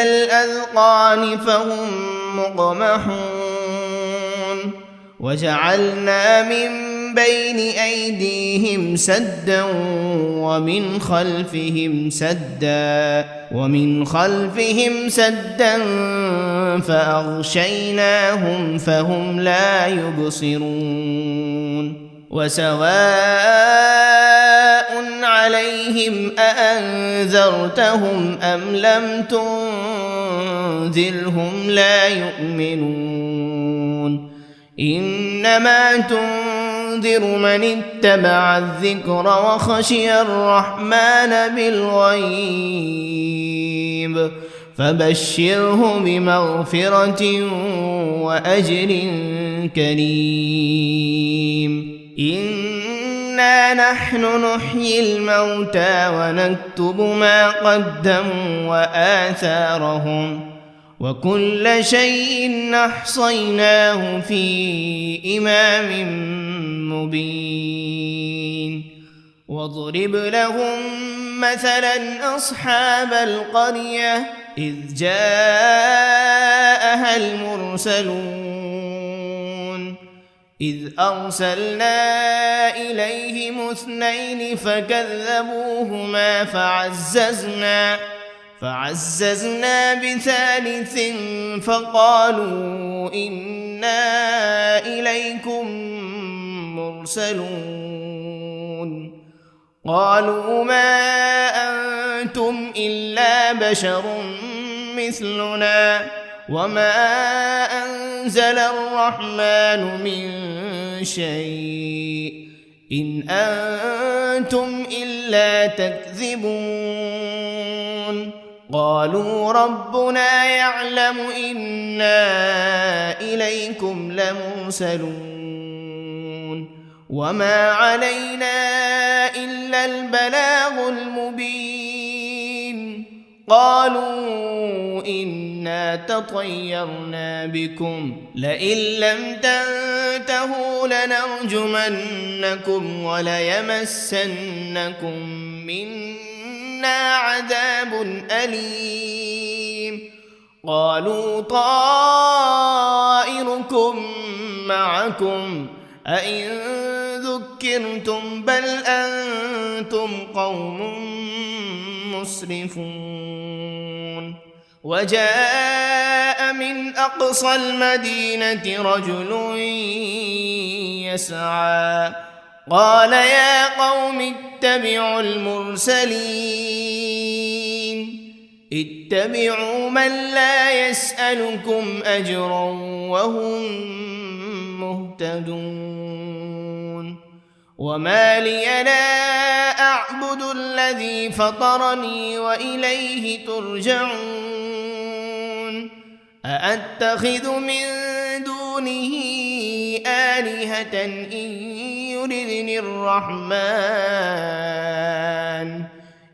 الأذقان فهم مقمحون وجعلنا من بين أيديهم سدا ومن خلفهم سدا فأغشيناهم فهم لا يبصرون وسواء عليهم أأنذرتهم أم لم تنذرهم لا يؤمنون إنما تنذر من اتبع الذكر وخشي الرحمن بالغيب فبشره بمغفرة وأجر كريم إنا نحن نحيي الموتى ونكتب ما قدموا وآثارهم وكل شيء أحصيناه في إمام مبين واضرب لهم مثلا أصحاب القرية إذ جاءها المرسلون إذ أرسلنا إليهم 2 فكذبوهما فعززنا بثالث فقالوا إنا إليكم مرسلون قالوا ما أنتم إلا بشر مثلنا وما أنزل الرحمن من شيء إن أنتم إلا تكذبون قالوا ربنا يعلم إنا إليكم لمرسلون وما علينا إلا البلاغ المبين قالوا إنا تطيرنا بكم لئن لم تنتهوا لنرجمنكم وليمسنكم منا عذاب أليم قالوا طائركم معكم أئن ذكرتم بل أنتم قوم مسرفون وجاء من أقصى المدينة رجل يسعى قال يا قوم اتبعوا المرسلين اتبعوا من لا يسألكم أجرا وهم مهتدون وما لي لا أعبد الذي فطرني وإليه ترجعون أأتخذ من دونه آلهة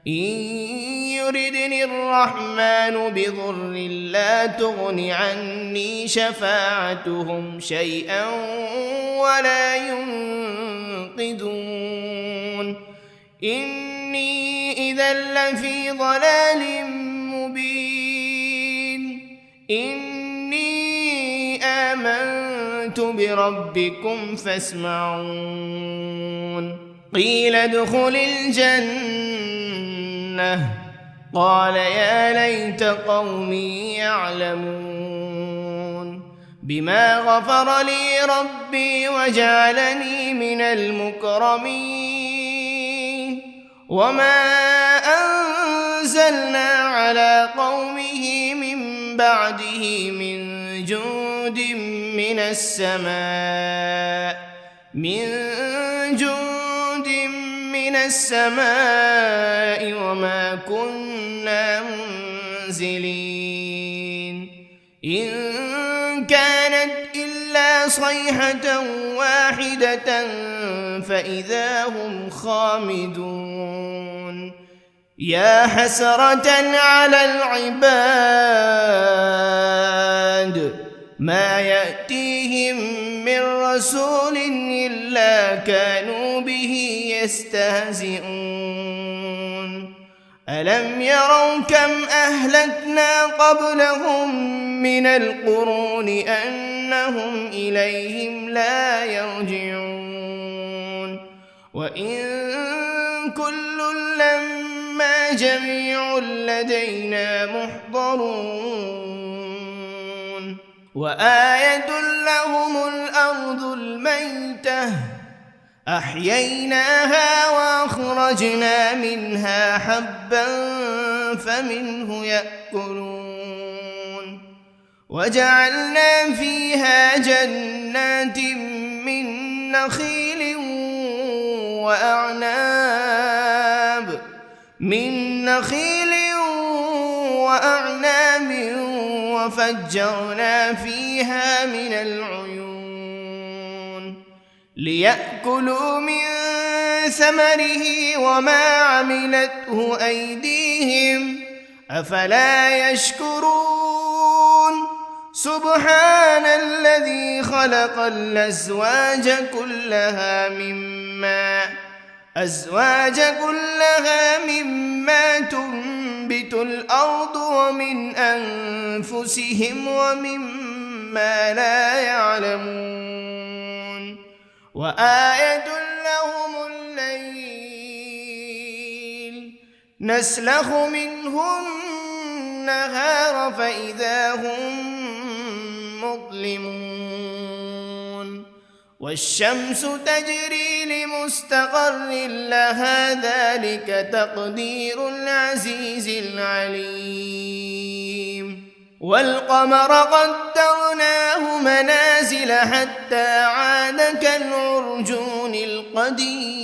إن يردني الرحمن بضر لا تغن عني شفاعتهم شيئا ولا ينقذون إني إذا لفي ضلال مبين إني آمنت بربكم فاسمعون قيل ادخل الجنة قال يا ليت قومي يعلمون بما غفر لي ربي وجعلني من المكرمين وما أنزلنا على قومه من بعده من جند من السماء وما كنا منزلين إن كانت إلا صيحة واحدة فإذا هم خامدون يا حسرة على العباد ما يأتيهم من رسول إلا كانوا به يستهزئون ألم يروا كم أهلكنا قبلهم من القرون أنهم إليهم لا يرجعون وإن كل لما جميع لدينا محضرون وآية لهم الأرض الميتة أحييناها وأخرجنا منها حبا فمنه يأكلون وجعلنا فيها جنات من نخيل وأعناب وفجرنا فيها من العيون ليأكلوا من ثمره وما عملته أيديهم أفلا يشكرون سبحان الذي خلق الأزواج كلها مما تنبت الأرض ومن أنفسهم ومما لا يعلمون وآية لهم الليل نسلخ منه النهار فإذا هم مظلمون والشمس تجري لمستقر لها ذلك تقدير العزيز العليم والقمر قدرناه منازل حتى عاد كالعرجون القديم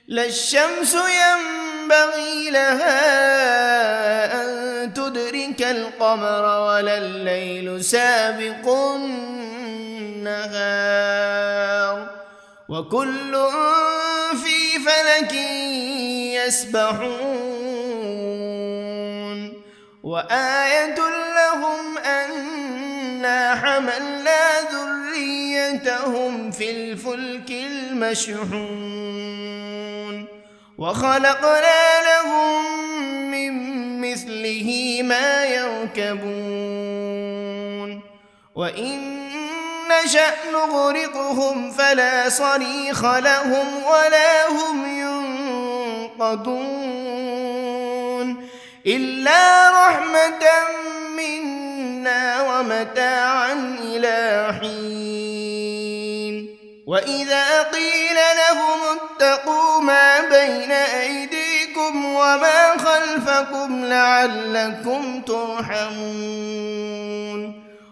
لا الشمس ينبغي لها أن تدرك القمر ولا الليل سابق النهار وكل في فلك يسبحون وآية لهم أنا حملنا ذريتهم في الفلك المشحون وخلقنا لهم من مثله ما يركبون وإن نشأ نغرقهم فلا صريخ لهم ولا هم ينقذون إلا رحمة منا ومتاعا إلى حين وإذا قيل لهم اتقوا ما بين أيديكم وما خلفكم لعلكم ترحمون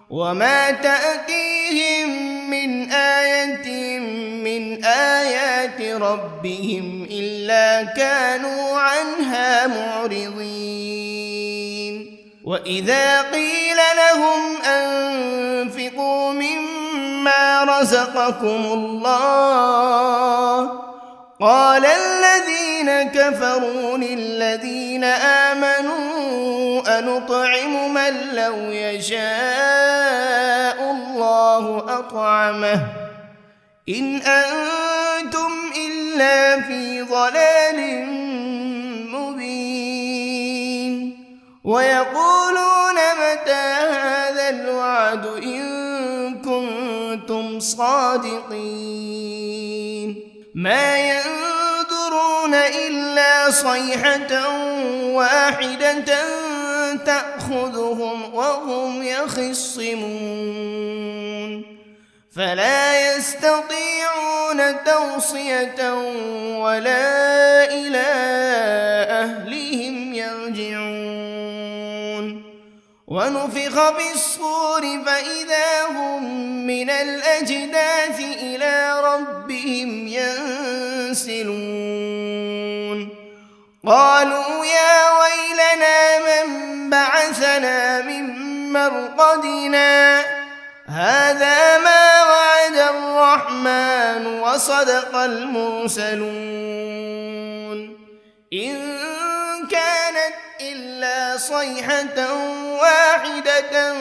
وما تأتيهم من آية من آيات ربهم إلا كانوا عنها معرضين وإذا قيل لهم أنفقوا مما رزقكم الله قال الذين كفروا للذين آمنوا أنطعم من لو يشاء الله أطعمه إن أنتم إلا في ضلال مبين ويقولون متى هذا الوعد إن كنتم صادقين ما ينظرون إلا صيحة واحدة تأخذهم وهم يخصمون فلا يستطيعون توصية ولا إلى أهلهم يرجعون ونفخ بالصور فإذا هم من الأجداث إلى ربهم ينسلون قالوا يا ويلنا من بعثنا من مرقدنا هذا ما وعد الرحمن وصدق المرسلون إن كانت إلا صيحة واحدة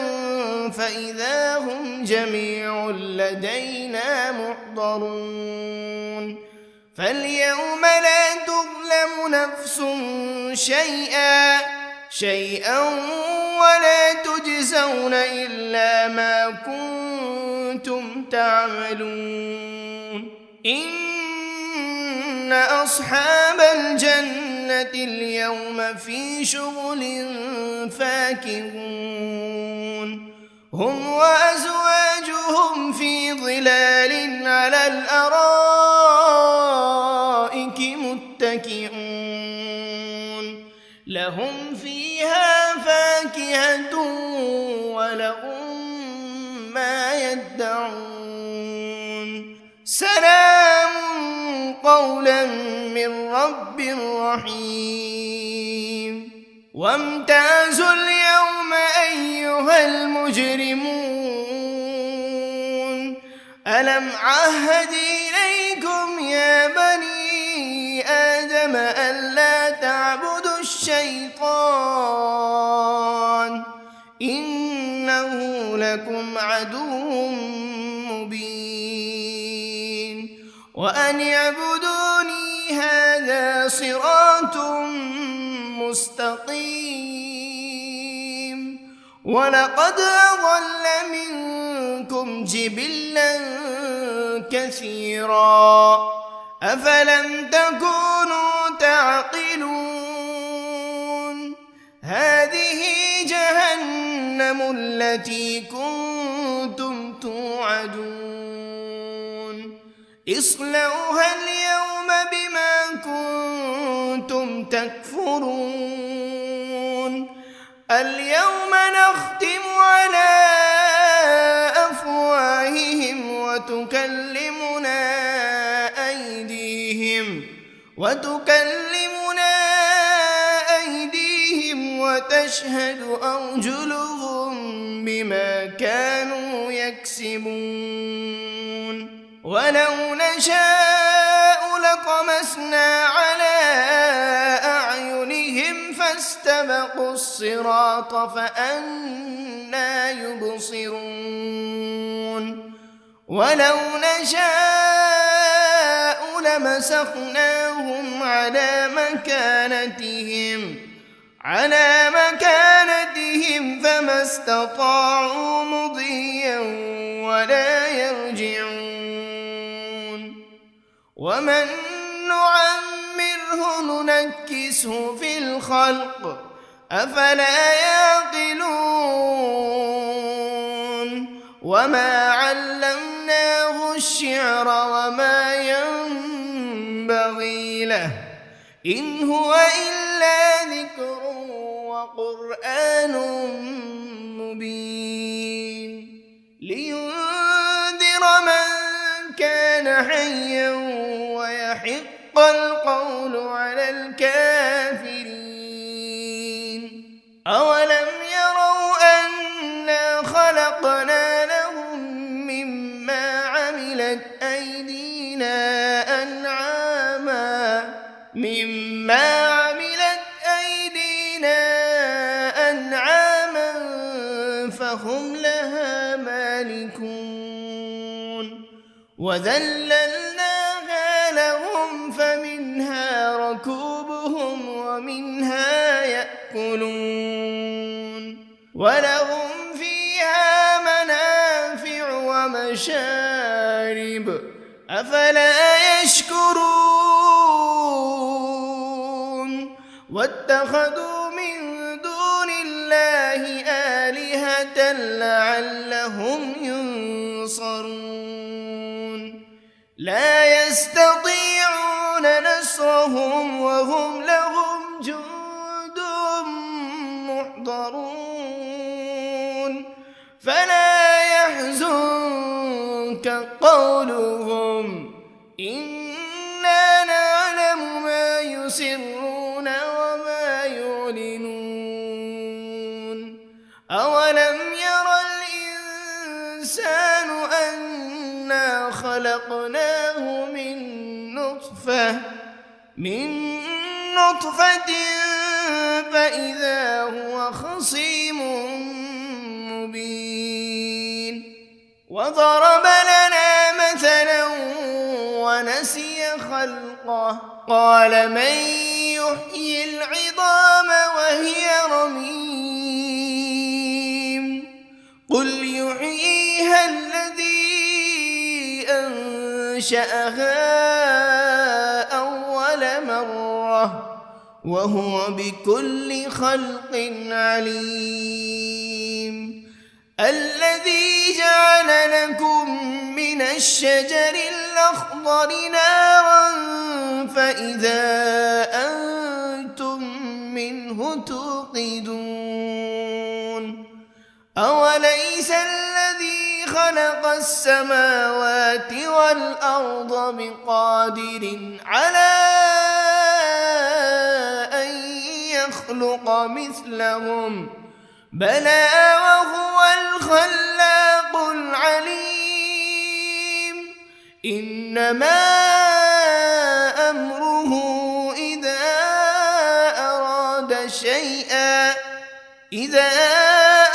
فإذا هم جميع لدينا محضرون فاليوم لا تظلم نفس شيئا ولا تجزون إلا ما كنتم تعملون إن أصحاب الجنة اليوم في شغل فاكهون هم وأزواجهم في ظلال على الأرائك متكئون لهم فيها فاكهة ولهم ما يدعون سلام قولا من رب رحيم وامتازوا اليوم أيها المجرمون ألم عهد إليكم يا بني آدم ألا تعبدوا الشيطان إنه لكم عدو مبين وأن اعبدوني هذا صراط مستقيم ولقد أضل منكم جبلا كثيرا أفلم تكونوا تعقلون هذه جهنم التي كنتم توعدون اصلوها اليوم بما كنتم تكفرون اليوم نختم على أفواههم وتكلمنا أيديهم وتشهد أرجلهم بما كانوا يكسبون ولو نشاء لطمسنا على أعينهم فاستبقوا الصراط فأنى يبصرون ولو نشاء لمسخناهم على مكانتهم فما استطاعوا مضيا ولا يرجعون ومن نعمره ننكسه في الخلق أفلا يعقلون وما علمناه الشعر وما ينبغي له إن هو إلا ذكر وقرآن مبين لينذر من كان حيا ويحق القول على الكافرين أولم يروا أنا خلقنا لهم مما عملت أيدينا أنعاما فهم لها مالكون وذللناها لهم فمنها ركوبهم ومنها يأكلون ولهم فيها منافع ومشارب أفلا يشكرون واتخذوا من دون الله آلهة لعلهم ينصرون لا يستطيعون نصرهم وهم لهم جند محضرون فلا يحزنك قولهم إنا نعلم ما يسرون وما يعلنون أولم ير الإنسان أنا خلقناه من نطفة فإذا هو خصيم مبين وضرب لنا مثلا ونسي خلقه قال من يحيي العظام وهي رميم قل يحييها الذي أنشأها أول مرة وهو بكل خلق عليم الذي جعل لكم من الشجر الأخضر نارا فإذا أنتم منه توقدون أوليس الذي خلق السماوات والأرض بقادر على أن يخلق مثلهم بلى وهو الخلاق العليم إنما أمره إذا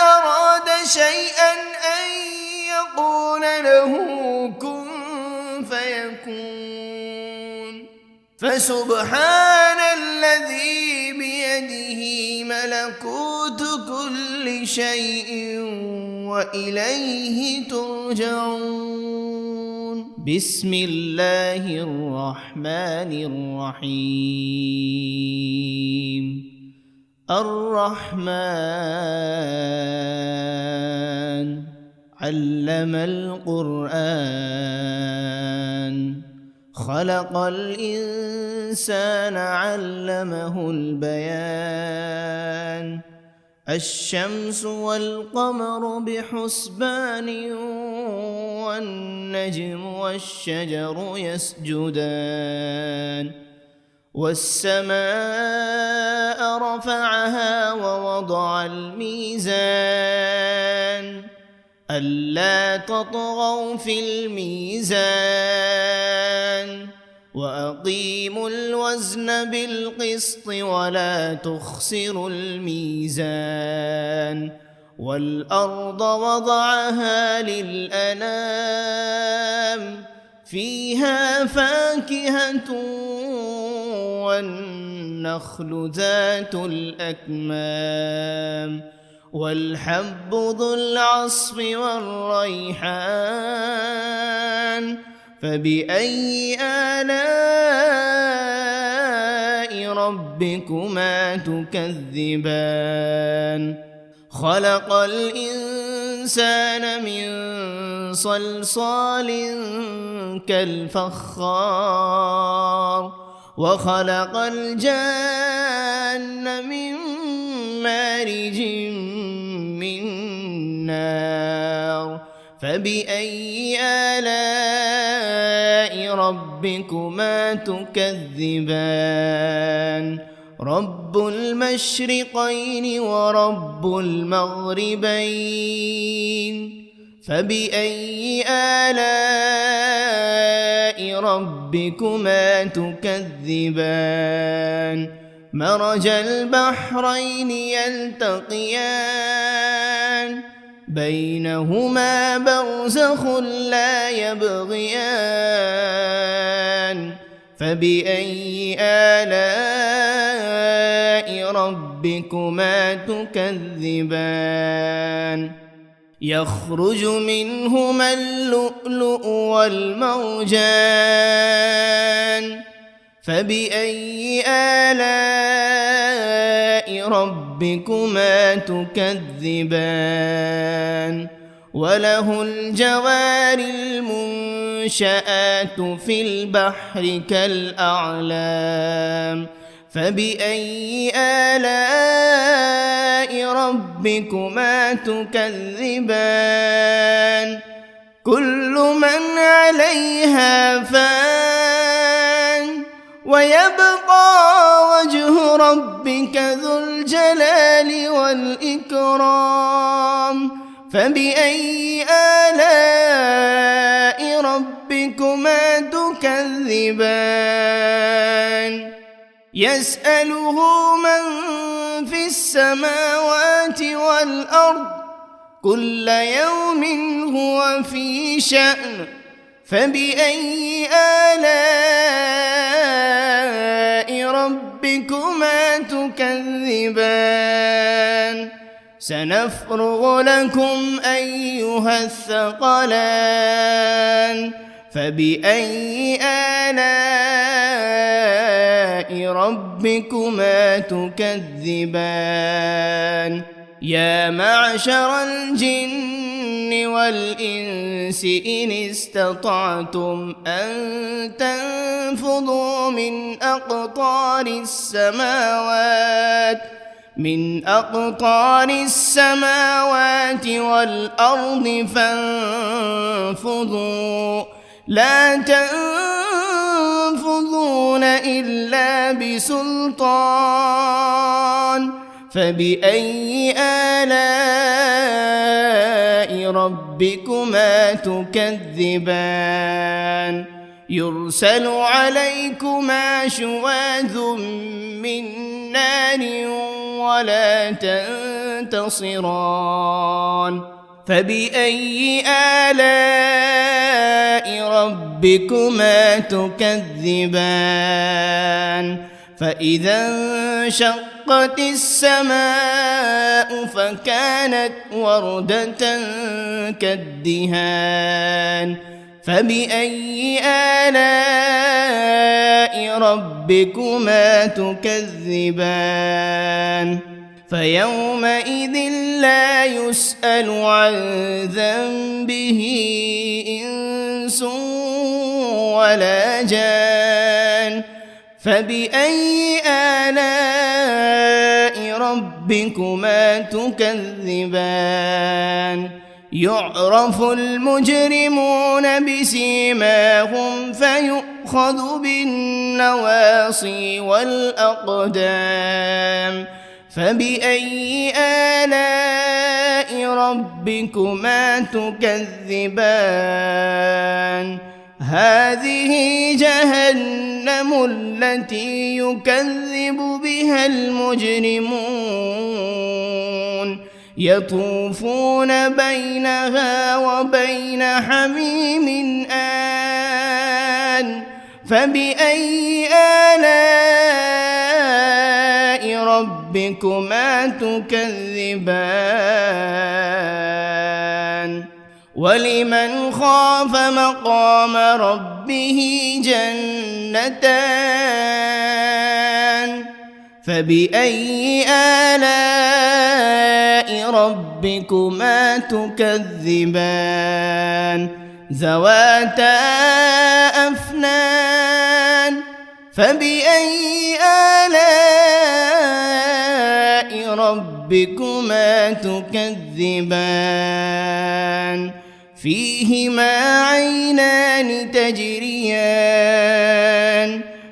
أراد شيئا أن يقول له كن فيكون فسبحان الذي بيده ملكوت كل شيء وإليه ترجعون بسم الله الرحمن الرحيم الرحمن علم القرآن خلق الإنسان علمه البيان الشمس والقمر بحسبان والنجم والشجر يسجدان والسماء رفعها ووضع الميزان ألا تطغوا في الميزان وأقيموا الوزن بالقسط ولا تخسروا الميزان والأرض وضعها للأنام فيها فاكهة والنخل ذات الأكمام والحب ذو العصف والريحان فبأي آلاء ربكما تكذبان خلق الإنسان من صلصال كالفخار وخلق الجان من مارج من نار فبأي آلاء ربكما تكذبان رب المشرقين ورب المغربين فبأي آلاء ربكما تكذبان مرج البحرين يلتقيان بينهما برزخ لا يبغيان فبأي آلاء ربكما تكذبان يخرج منهما اللؤلؤ والمرجان فبأي آلاء ربكما تكذبان وله الجوار المنشآت في البحر كالأعلام فبأي آلاء ربكما تكذبان كل من عليها فان ويبقى وجه ربك ذو الجلال والإكرام فبأي آلاء ربكما تكذبان يسأله من في السماوات والأرض كل يوم هو في شأن فبأي آلاء ربكما تكذبان سنفرغ لكم أيها الثقلان فبأي آلاء ربكما تكذبان يا معشر الجن والإنس إن استطعتم أن تنفذوا من أقطار السماوات والأرض فانفذوا لا تنفذون إلا بسلطان فبأي آلاء ربكما تكذبان يرسل عليكما شواذ من نار ولا تنتصران فبأي آلاء ربكما تكذبان فإذا انشقت السماء فكانت وردة كالدهان فبأي آلاء ربكما تكذبان فيومئذ لا يسأل عن ذنبه إنس ولا جان فبأي آلاء ربكما تكذبان يعرف المجرمون بسيماهم فيؤخذ بالنواصي والأقدام فبأي آلاء ربكما تكذبان هذه جهنم التي يكذب بها المجرمون يطوفون بينها وبين حميم آن فبأي آلاء ربكما تكذبان ولمن خاف مقام ربه جنتان فبأي آلاء ربكما تكذبان ذواتا أفنان فبأي آلاء ربكما تكذبان فيهما عينان تجريان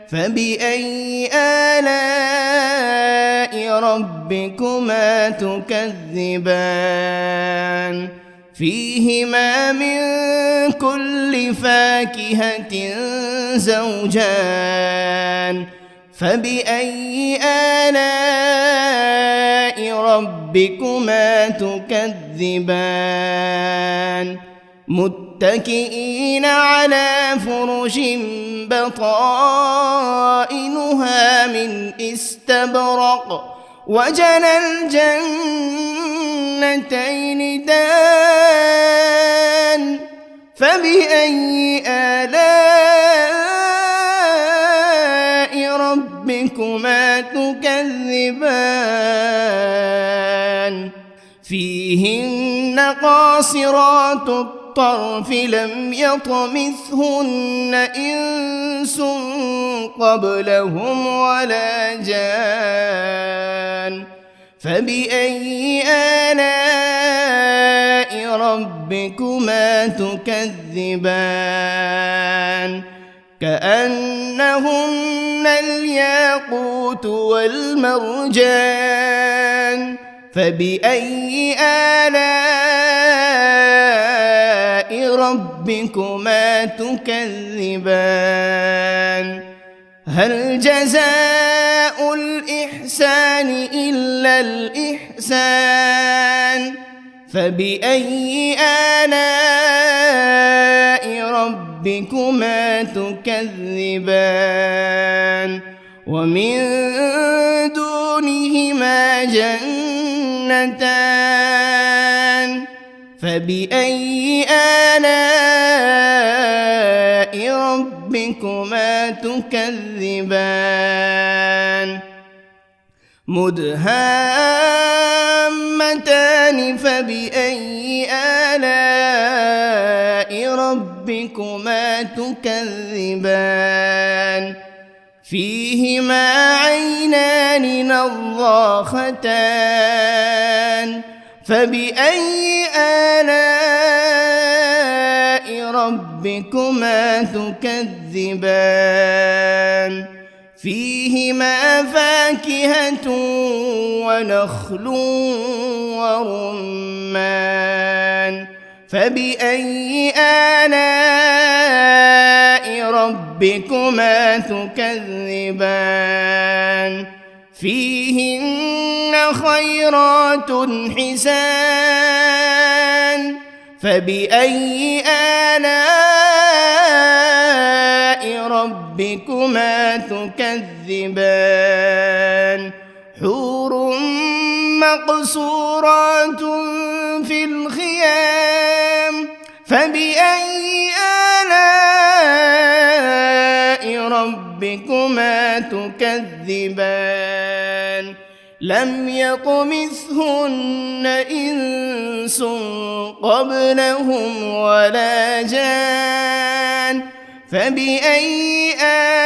فبأي آلاء ربكما تكذبان فيهما من كل فاكهة زوجان فبأي آلاء ربكما تكذبان متكئين على فرش بطائنها من استبرق وجنى الجنتين دان فبأي آلاء ربكما تكذبان فيهن قاصرات الطرف لم يطمثهن إنس قبلهم ولا جان فبأي آلاء ربكما تكذبان كأنهن الياقوت والمرجان فبأي آلاء ربكما تكذبان هل جزاء الإحسان إلا الإحسان فبأي آلاء ربكما تكذبان ومن دونهما جنتان فبأي آلاء ربكما تكذبان مدهامتان فبأي آلاء ربكما تكذبان فيهما عينان نضاختان فبأي آلاء ربكما تكذبان فيهما فاكهة ونخل ورمان فبأي آلاء ربكما تكذبان فيهن خيرات حسان فبأي آلاء ربكما تكذبان حور مقصورات في الخيام فبأي آلاء ربكما تكذبان لم يطمثهن إنس قبلهم ولا جان فبأي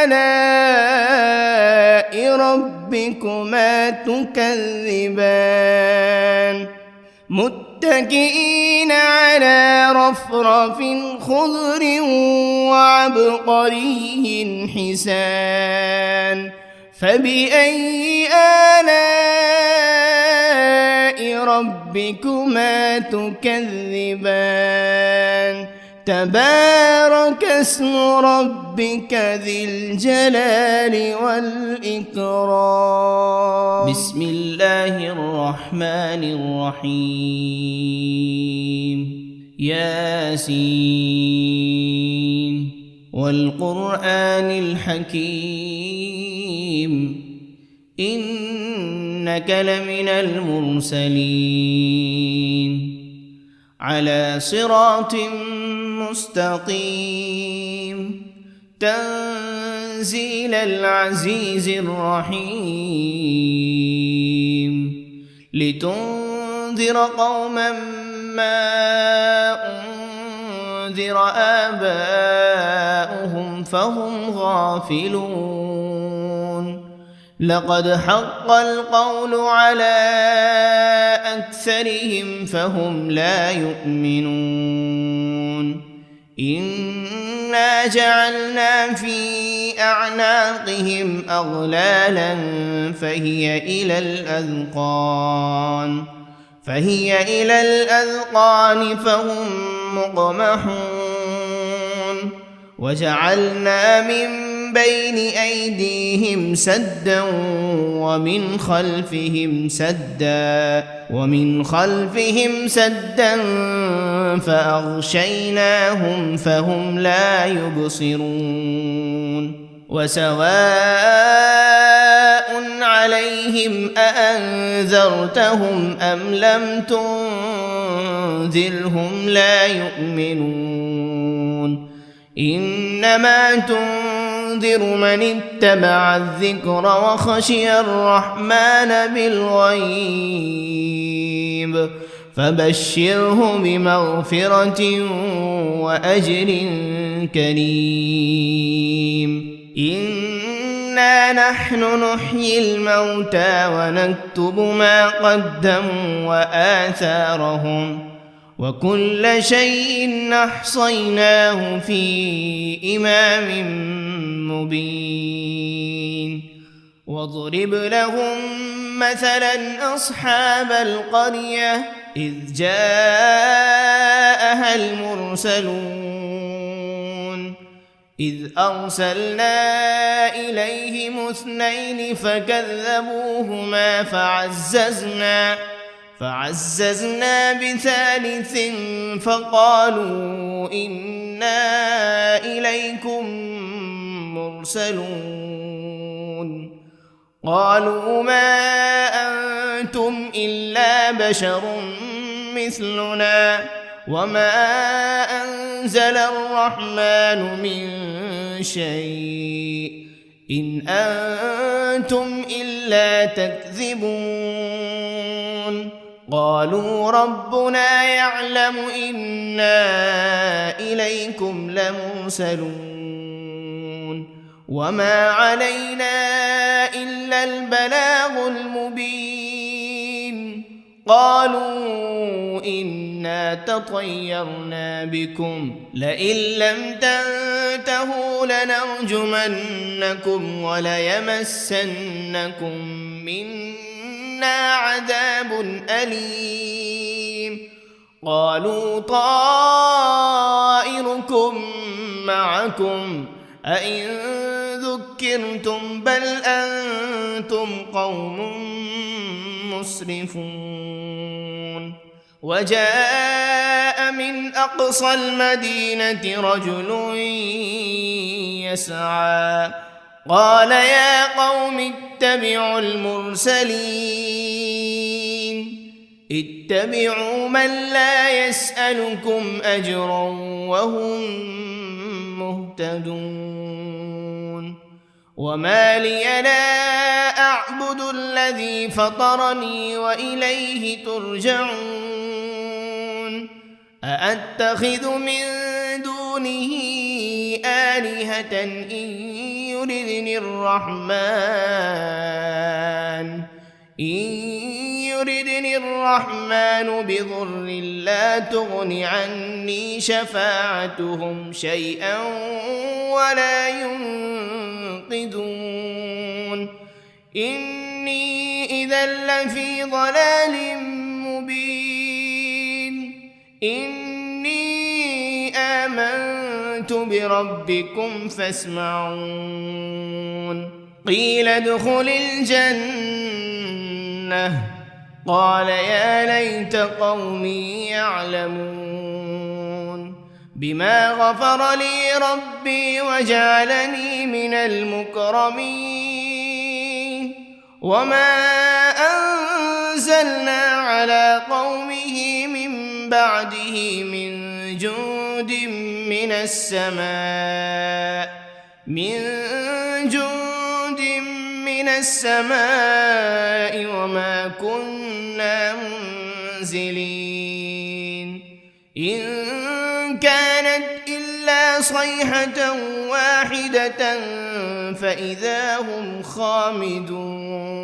آلاء ربكما تكذبان متكئين على رفرف خضر وعبقري حسان فبأي آلاء ربكما تكذبان تبارك اسم ربك ذي الجلال والإكرام. بسم الله الرحمن الرحيم. ياسين والقرآن الحكيم إنك لمن المرسلين على صراط مستقيم تنزيل العزيز الرحيم لتنذر قوما ما أنذر آباؤهم فهم غافلون لقد حق القول على أكثرهم فهم لا يؤمنون إنا جعلنا في أعناقهم أغلالا فهي إلى الأذقان فهم مقمحون وجعلنا من بين أيديهم سدا ومن خلفهم سدا فأغشيناهم فهم لا يبصرون وسواء عليهم أأنذرتهم أم لم تنذرهم لا يؤمنون إنما تنذر من اتبع الذكر وخشي الرحمن بالغيب فبشره بمغفرة وأجر كريم. إنا نحن نحيي الموتى ونكتب ما قدموا وآثارهم وكل شيء أحصيناه في إمام مبين. واضرب لهم مثلا أصحاب القرية إذ جاءها المرسلون إذ أرسلنا إليهم 2 فكذبوهما فعززنا بثالث فقالوا إنا إليكم مرسلون قالوا ما أنتم إلا بشر مثلنا وما أنزل الرحمن من شيء إن أنتم إلا تكذبون قالوا ربنا يعلم إنا إليكم لمرسلون وما علينا إلا البلاغ المبين. قالوا إنا تطيرنا بكم لئن لم تنتهوا لنرجمنكم وليمسنكم منا عذاب أليم. قالوا طائركم معكم أئن ذكرتم بل أنتم قوم مسرفون. وجاء من أقصى المدينة رجل يسعى قال يا قوم اتبعوا المرسلين اتبعوا من لا يسألكم أجرا وهم مهتدون. وما لي لا أعبد الذي فطرني وإليه ترجعون. أأتخذ من دونه آلهة إن يردني الرحمن بضر لا تغن عني شفاعتهم شيئا ولا ينقذون. إني إذا لفي ضلال مبين. إني آمنت بربكم فاسمعون قيل ادخل الجنة قال يا ليت قومي يعلمون بما غفر لي ربي وجعلني من المكرمين وما أنزلنا على قومه من بعده من جند من السماء وما كنا منزلين إن كانت إلا صيحة واحدة فإذا هم خامدون